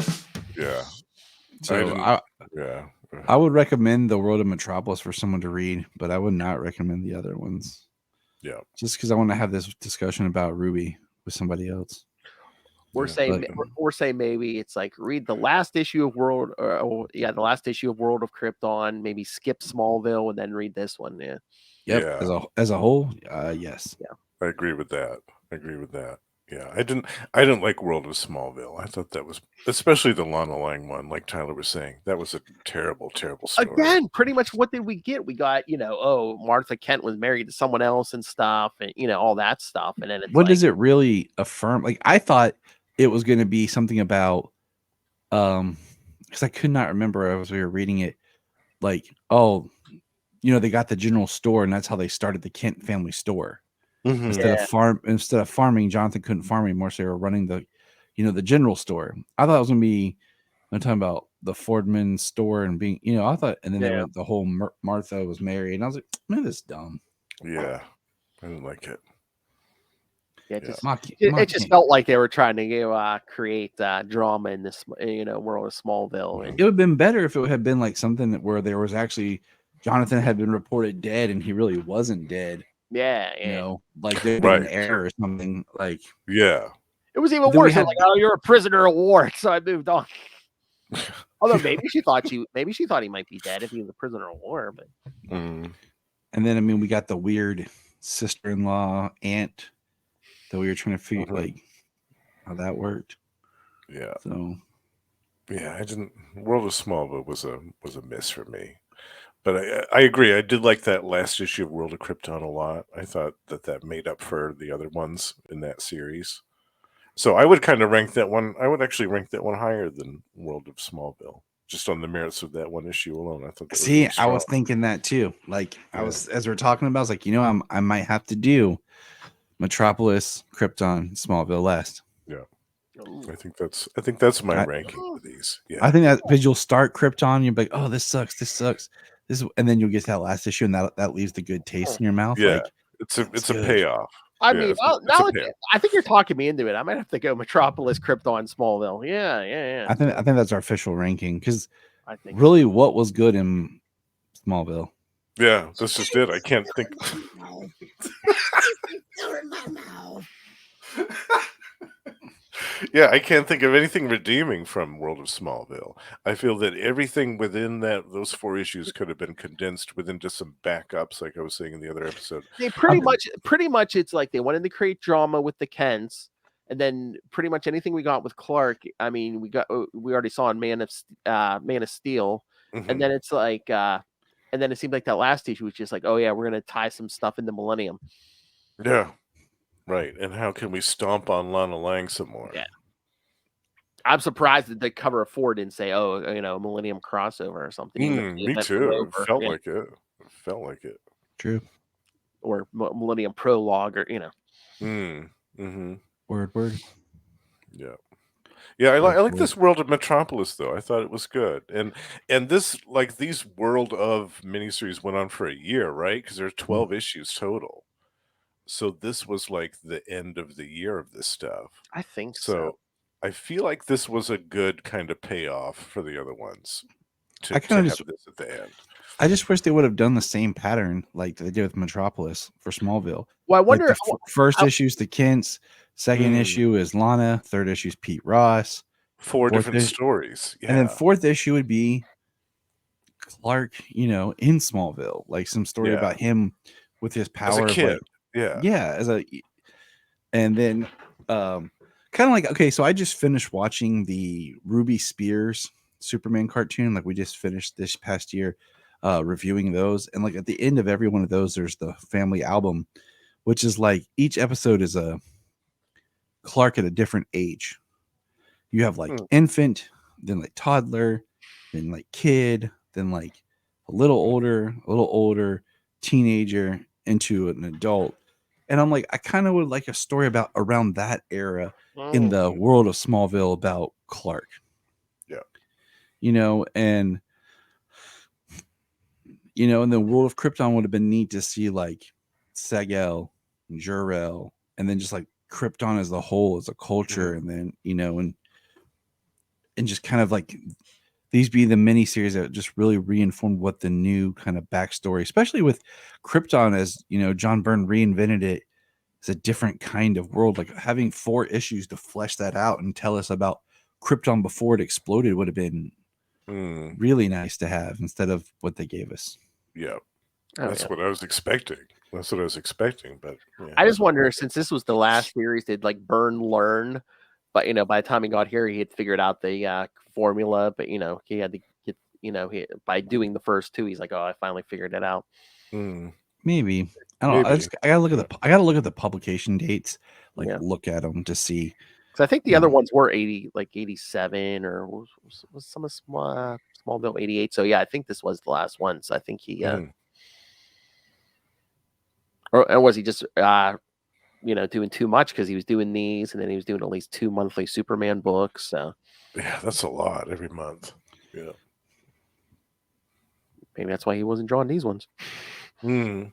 So I would recommend the World of Metropolis for someone to read, but I would not recommend the other ones. Yeah. Just because I want to have this discussion about Ruby with somebody else. Or say maybe it's like read the last issue of World of Krypton, maybe skip Smallville and then read this one. Yeah. Yep. Yeah. As a whole, yes. Yeah. I agree with that. Yeah. I didn't like World of Smallville. I thought that was, especially the Lana Lang one, like Tyler was saying, that was a terrible, terrible story. Again, pretty much what did we get? We got, Martha Kent was married to someone else and stuff, and all that stuff. And then it's what does it really affirm? Like I thought it was going to be something about, because I could not remember as we were reading it, like, they got the general store and that's how they started the Kent family store. Instead of farming, Jonathan couldn't farm anymore, so they were running the general store. I thought it was gonna be I'm talking about the Fordman store and being, I thought, and then they went the whole Martha was married, and I was like, man, that's dumb. Yeah, I didn't like it. Yeah, it just felt like they were trying to create drama in this, world of Smallville. And it would have been better if it had been like something where there was actually Jonathan had been reported dead and he really wasn't dead. Yeah. Like there'd been an error or something. Like, yeah, it was even worse. Like, oh, you're a prisoner of war, so I moved on. Although maybe she thought he might be dead if he was a prisoner of war. But and then I mean, we got the weird sister-in-law aunt that we were trying to figure like how that worked. Yeah. So yeah, I didn't. World of Smallville was a miss for me. But I agree. I did like that last issue of World of Krypton a lot. I thought that made up for the other ones in that series. So I would kind of rank that one. I would actually rank that one higher than World of Smallville, just on the merits of that one issue alone. I thought. That See, was I was thinking that too. Like I was, as we're talking about, I was like, I might have to do Metropolis, Krypton, Smallville last. Yeah. I think that's my ranking for these. Yeah. I think that because you'll start Krypton, you'll be like, oh, this sucks. And then you'll get to that last issue, and that leaves the good taste in your mouth. Yeah, like, it's a payoff. I mean, I think you're talking me into it. I might have to go Metropolis, Krypton, Smallville. Yeah. I think that's our official ranking because I think really what was good in Smallville. Yeah, that's just it. I can't think. Yeah, I can't think of anything redeeming from World of Smallville. I feel that everything within those 4 issues could have been condensed within just some backups, like I was saying in the other episode. They pretty much it's like they wanted to create drama with the Kents, and then pretty much anything we got with Clark. I mean, we already saw in Man of Steel, and then it's like, and then it seemed like that last issue was just like, oh yeah, we're gonna tie some stuff into Millennium. Yeah. Right, and how can we stomp on Lana Lang some more? Yeah, I'm surprised that the cover of 4 didn't say, "Oh, Millennium crossover" or something. Me too. It felt like it. It felt like it. True. Or Millennium prologue, or Word. Yeah. Yeah, I like this World of Metropolis though. I thought it was good, and this these World of miniseries went on for a year, right? Because there's 12 issues total. So this was like the end of the year of this stuff. I think so. I feel like this was a good kind of payoff for the other ones. I kind of have this at the end. I just wish they would have done the same pattern like they did with Metropolis for Smallville. Well, I wonder if first issue is the Kents, second issue is Lana, third issue is Pete Ross. 4 different stories. Yeah. And then fourth issue would be Clark, in Smallville, like some story about him with his power as a kid. And then kind of like, okay, so I just finished watching the Ruby Spears Superman cartoon. Like we just finished this past year reviewing those. And like at the end of every one of those, there's the family album, which is like each episode is a Clark at a different age. You have like infant, then like toddler, then like kid, then like a little older, teenager, into an adult. And I'm like, I kind of would like a story about around that era in the world of Smallville about Clark. Yeah. And in the world of Krypton would have been neat to see like Sagel, Jor-El, and then just like Krypton as the whole, as a culture, and then and just kind of like these be the miniseries that just really reinformed what the new kind of backstory, especially with Krypton, as John Byrne reinvented it as a different kind of world. Like having 4 issues to flesh that out and tell us about Krypton before it exploded would have been really nice to have instead of what they gave us. Yeah. That's what I was expecting. But I just wonder, since this was the last series, did like Byrne learn? But by the time he got here, he had figured out the formula. But he had to get by doing the first 2, he's like, oh, I finally figured it out. Maybe. I don't know. I gotta look at the publication dates, look at them to see. Because I think the other ones were 87, or was some of Smallville 88. So yeah, I think this was the last one. So I think he or was he just doing too much, because he was doing these and then he was doing at least 2 monthly Superman books. So yeah, that's a lot every month. Yeah, maybe that's why he wasn't drawing these ones. No,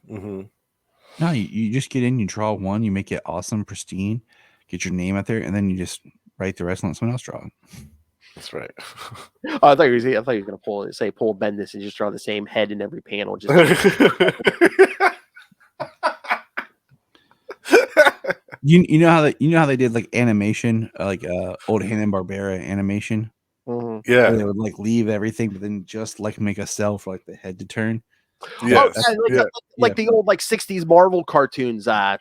you just get in, you draw one, you make it awesome, pristine, get your name out there, and then you just write the rest and let someone else draw it. That's right. I thought he was going to pull Bendis and just draw the same head in every panel. Just you know how they did like animation, like old Hanna-Barbera animation. Yeah, they would like leave everything, but then just like make a cell for like the head to turn. Yeah, like the old 60s Marvel cartoons. Like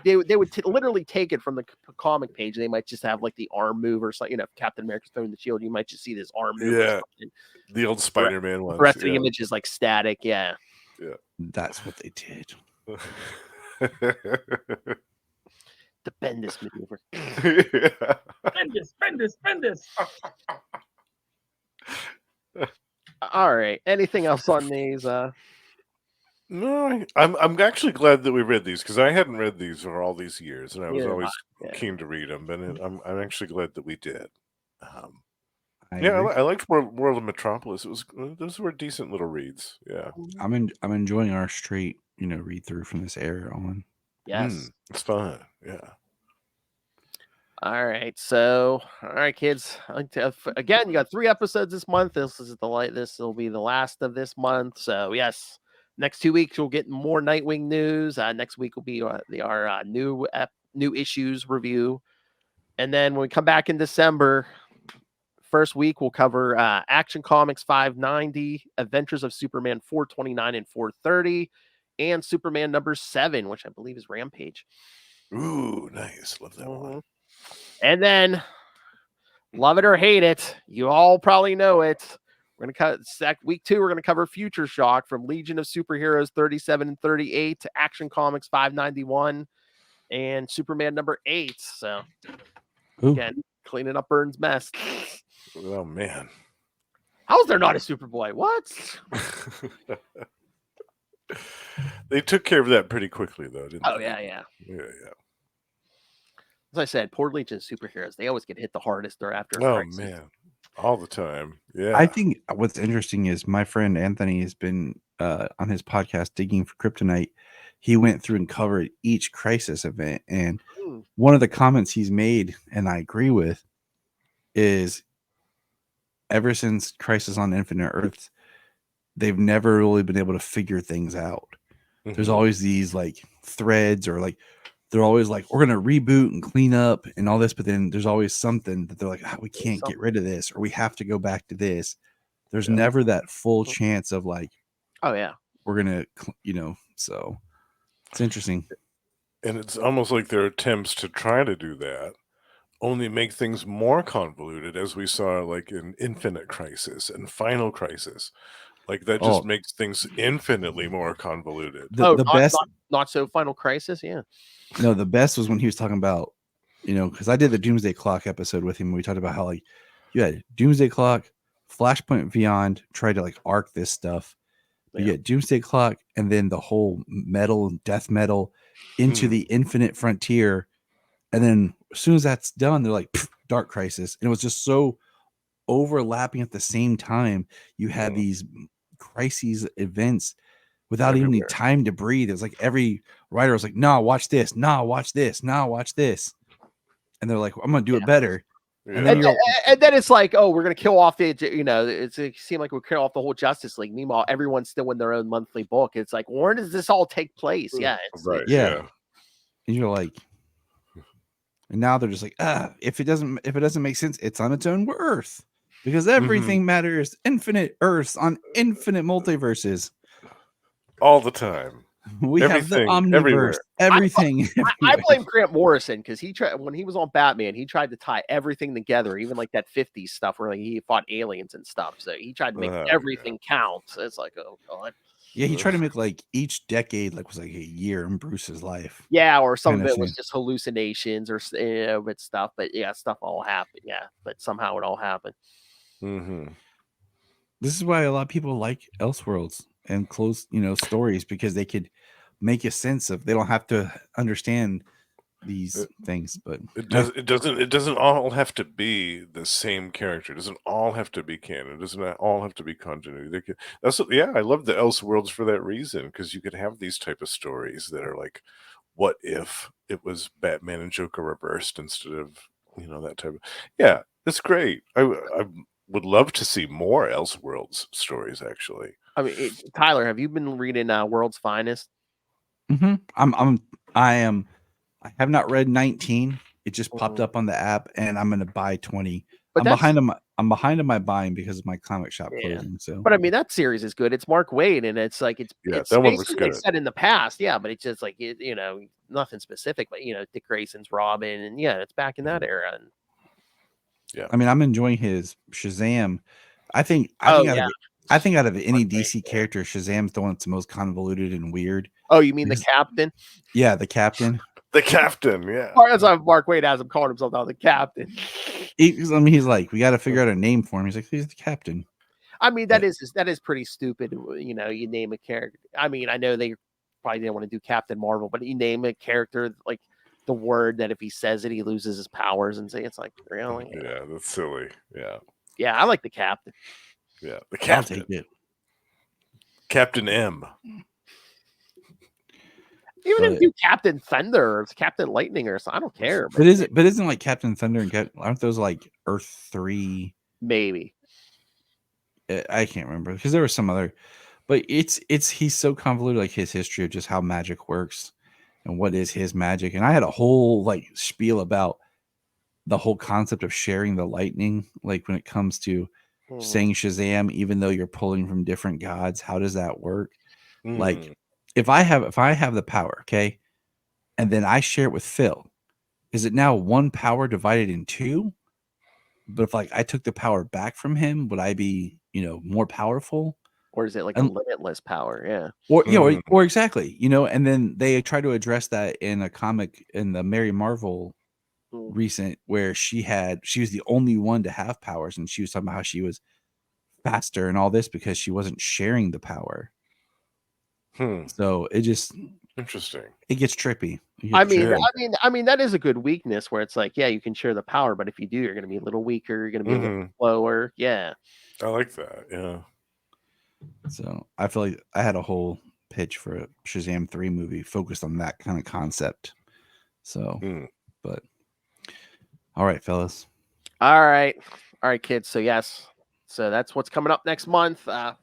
they would literally take it from the comic page. They might just have like the arm move or something. If Captain America's throwing the shield, you might just see this arm move. Yeah, the old Spider-Man one. The rest of the image is like static. Yeah, that's what they did. The Bendis maneuver. Bendis. All right. Anything else on these? No, I'm actually glad that we read these, because I hadn't read these for all these years, and I was always keen to read them. But I'm actually glad that we did. I liked World of Metropolis. Those were decent little reads. Yeah, I'm enjoying our straight read through from this era on. Yes, it's fun. Yeah. All right, so kids. Again, you got 3 episodes this month. This will be the last of this month. So yes, next 2 weeks we'll get more Nightwing news. Next week will be our new issues review, and then when we come back in December, first week we'll cover Action Comics 590, Adventures of Superman 429 and 430, and Superman number 7, which I believe is Rampage. Ooh, nice. Love that one. And then, love it or hate it, you all probably know it. We're going to week 2. We're going to cover Future Shock from Legion of Superheroes 37 and 38 to Action Comics 591 and Superman number 8. So, again, cleaning up Byrne's mess. Oh man, how is there not a Superboy? What? They took care of that pretty quickly, though, didn't they? Oh yeah. Yeah. As I said, poor Legion of Superheroes, they always get hit the hardest. They're after. Oh man, all the time. Yeah. I think what's interesting is my friend Anthony has been on his podcast Digging for Kryptonite. He went through and covered each Crisis event, and one of the comments he's made, and I agree with, is ever since Crisis on Infinite Earths, they've never really been able to figure things out. There's always these like threads, or like they're always like, we're going to reboot and clean up and all this, but then there's always something that they're like, we can't get rid of this, or we have to go back to this. There's never that full chance of like, we're going to, so it's interesting. And it's almost like their attempts to try to do that only make things more convoluted, as we saw like in Infinite Crisis and Final Crisis. Like that just makes things infinitely more convoluted. The best, not so Final Crisis, yeah. No, the best was when he was talking about, because I did the Doomsday Clock episode with him. We talked about how like you had Doomsday Clock, Flashpoint Beyond tried to like arc this stuff, You get Doomsday Clock, and then the whole metal, death metal, into the Infinite Frontier, and then as soon as that's done, they're like Dark Crisis, and it was just so overlapping at the same time. You had these crises events without even any time to breathe. It's like every writer was like, "Nah, watch this. Nah, watch this. Nah, watch this," and they're like, "I'm gonna do it better." And then it's like, oh, we're gonna kill off it seemed like we kill off the whole Justice League. Meanwhile, everyone's still in their own monthly book. It's like, where does this all take place? Yeah, and you're like, and now they're just like, if it doesn't make sense, it's on its own Earth, because everything matters. Infinite Earths on infinite multiverses all the time. We have the omniverse, everything. I blame Grant Morrison because when he was on Batman, he tried to tie everything together, even like that 50s stuff where like he fought aliens and stuff. So he tried to make everything count. So it's like, oh god. Yeah, he tried to make like each decade was like a year in Bruce's life. Yeah, or some of it was just hallucinations or with stuff. But yeah, stuff all happened. Yeah, but somehow it all happened. This is why a lot of people like Elseworlds and close, stories, because they could make a sense of. They don't have to understand these things, but it doesn't all have to be the same character. It doesn't all have to be canon. It doesn't all have to be continuity. I love the Elseworlds for that reason, because you could have these type of stories that are like, what if it was Batman and Joker reversed instead of that type of. Yeah, it's great. I would love to see more Elseworlds stories, actually. I mean, Tyler, have you been reading World's Finest? I have not read 19. It just popped up on the app, and I'm going to buy 20. But I'm behind on my buying because of my comic shop closing. So, but I mean, that series is good. It's Mark Waid, and it's like it's that one looks good. Like said in the past, but it's just like nothing specific. But Dick Grayson's Robin, and it's back in that era. And I mean, I'm enjoying his Shazam. I think out of any DC character, Shazam's the one that's the most convoluted and weird. Oh, you mean the Captain? Yeah, the Captain. The Captain, yeah. That's why Mark Waid has him calling himself now the Captain. He's like, we got to figure out a name for him. He's like, he's the Captain. I mean, that is pretty stupid. You name a character. I mean, I know they probably didn't want to do Captain Marvel, but you name a character like the word that if he says it, he loses his powers, and say it's like, really? Yeah, that's silly. Yeah, I like the Captain. Yeah, the Captain. I'll take it. Captain M. Even if you do Captain Thunder or Captain Lightning or something, I don't care. But isn't like Captain Thunder and aren't those like Earth 3? Maybe. I can't remember because there was some other, but he's so convoluted, like his history of just how magic works and what is his magic. And I had a whole like spiel about the whole concept of sharing the lightning, like when it comes to saying Shazam, even though you're pulling from different gods, how does that work? Like if I have the power, okay, and then I share it with Phil, is it now one power divided in two? But if like I took the power back from him, would I be, more powerful? Or is it like a limitless power? Yeah. Or or exactly, and then they try to address that in a comic in the Mary Marvel recent where she was the only one to have powers, and she was talking about how she was faster and all this because she wasn't sharing the power. So it just interesting. It gets trippy. I mean, that is a good weakness where it's like, you can share the power, but if you do, you're going to be a little weaker. You're going to be a little slower. Yeah. I like that. Yeah. So I feel like I had a whole pitch for a Shazam 3 movie focused on that kind of concept. So, but all right, fellas. All right, kids. So yes. So that's what's coming up next month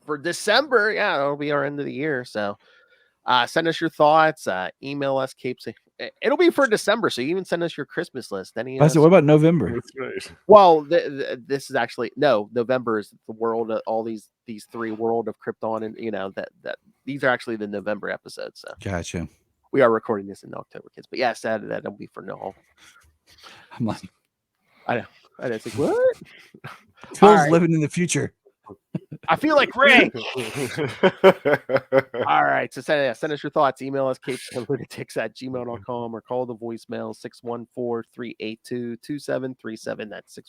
for December. Yeah, it'll be our end of the year. So send us your thoughts. Email us, Capes. It'll be for December, so you even send us your Christmas list. What about November? Well, this is actually November is the world of all these three World of Krypton, and that these are actually the November episodes. So gotcha. We are recording this in October, kids. But yes, that'll be for no. I'm like, I know. It's like what? Phil's living in the future. I feel like Ray. All right. So send us your thoughts. Email us, CapesandLunatics@gmail.com, or call the voicemail 614-382-2737. That's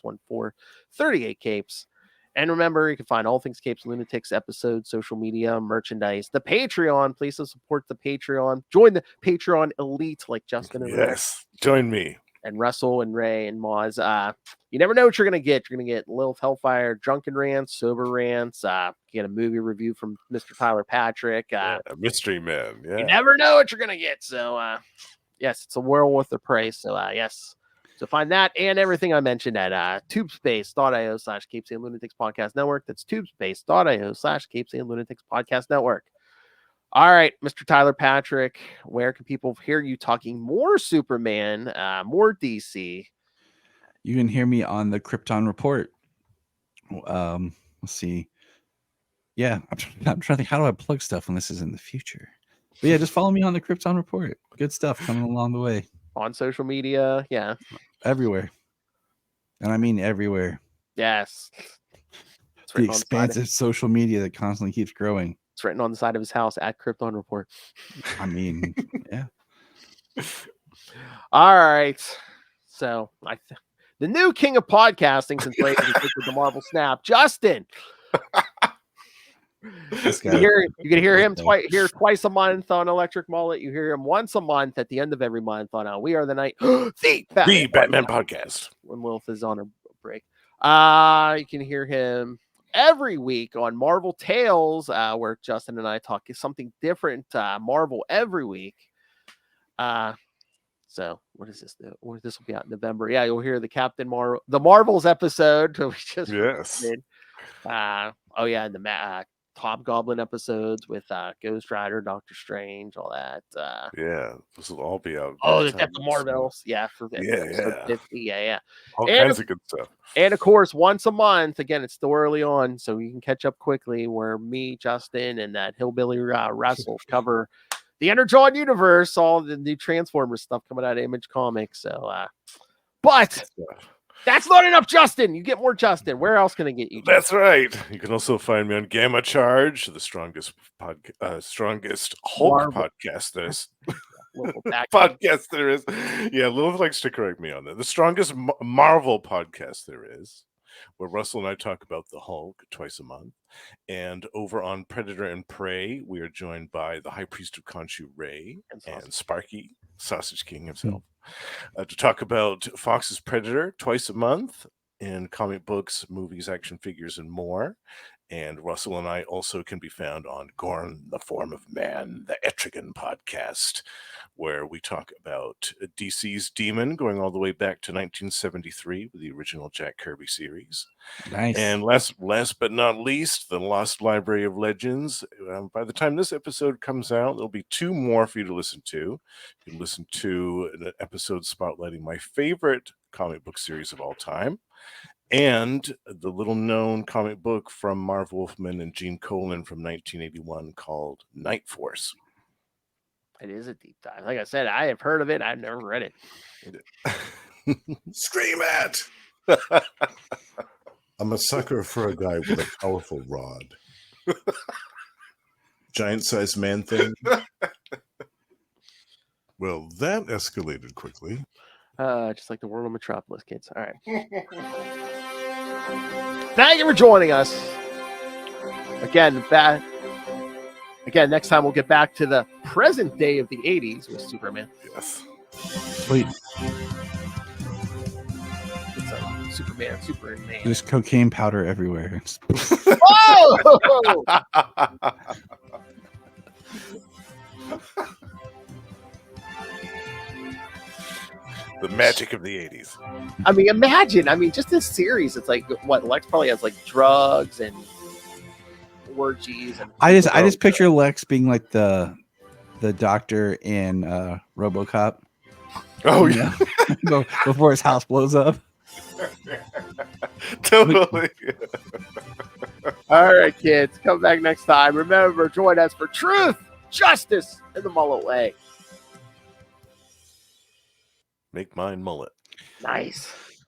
614-38-CAPES. And remember, you can find all things Capes and Lunatics, episodes, social media, merchandise, the Patreon. Please support the Patreon. Join the Patreon elite like Justin and Ray. Yes, join me. And Russell and Ray and Moz. You never know what you're going to get. You're going to get Lilith Hellfire, Drunken Rants, Sober Rants. Get a movie review from Mr. Tyler Patrick. Mystery Man. Yeah. You never know what you're going to get. So, yes, it's a world worth the price. So, yes. So find that and everything I mentioned at tubespace.io/CapesandLunatics Podcast Network. That's tubespace.io/CapesandLunatics Podcast Network. All right, Mr. Tyler Patrick, where can people hear you talking more Superman, more DC? You can hear me on the Krypton Report. Let's see. Yeah, I'm trying to think, how do I plug stuff when this is in the future? But yeah, just follow me on the Krypton Report. Good stuff coming along the way. On social media, yeah. Everywhere. And I mean everywhere. Yes. The expansive social media that constantly keeps growing. It's written on the side of his house at Krypton Report. I mean, yeah. All right. So the new king of podcasting since lately with the Marvel Snap, Justin. You can hear him twice a month on Electric Mullet. You hear him once a month at the end of every month on We Are the Night, the Batman podcast. When Lilith is on a break. You can hear him every week on Marvel Tales, where Justin and I talk something different Marvel every week. So what is this? This will be out in November. Yeah, you'll hear the Marvels episode. We just did. And the Hobgoblin episodes with Ghost Rider, Doctor Strange, all that. This will all be out. The Depth of Marvels. Yeah, for 50. Yeah. All kinds of good stuff. And of course, once a month, again, it's still early on, so you can catch up quickly, where me, Justin, and that hillbilly Russell cover the Energon universe, all the new Transformers stuff coming out of Image Comics. So, but that's not enough, Justin. You get more, Justin. Where else can I get you, Justin? That's right. You can also find me on Gamma Charge, the strongest Hulk podcast there is. Podcast there is. Yeah, Lilith likes to correct me on that. The strongest Marvel podcast there is, where Russell and I talk about the Hulk twice a month. And over on Predator and Prey, we are joined by the High Priest of Khonshu, Ray, and Sparky, Sausage King himself, to talk about Fox's Predator twice a month, and comic books, movies, action figures, and more. And Russell and I also can be found on Gorn, the Form of Man, the Etrigan podcast, where we talk about DC's Demon going all the way back to 1973 with the original Jack Kirby series. Nice. And last but not least, the Lost Library of Legends. By the time this episode comes out, there'll be 2 more for you to listen to. You can listen to an episode spotlighting my favorite comic book series of all time, and the little-known comic book from Marv Wolfman and Gene Colan from 1981 called Night Force. It is a deep dive. Like I said, I have heard of it. I've never read it. Scream at! I'm a sucker for a guy with a powerful rod. Giant-sized man thing. Well, that escalated quickly. Just like the World of Metropolis, kids. All right. Thank you for joining us. Again, next time we'll get back to the present day of the 80s with Superman. Yes. Sweet. It's Superman. There's cocaine powder everywhere. Oh! The magic of the 80s. I mean, imagine. I mean, just this series. It's like what Lex probably has, like drugs and orgies. And I just picture Lex being like the doctor in RoboCop. Oh yeah, before his house blows up. Totally. All right, kids, come back next time. Remember, join us for truth, justice, and the mullet way. Make mine mullet. Nice.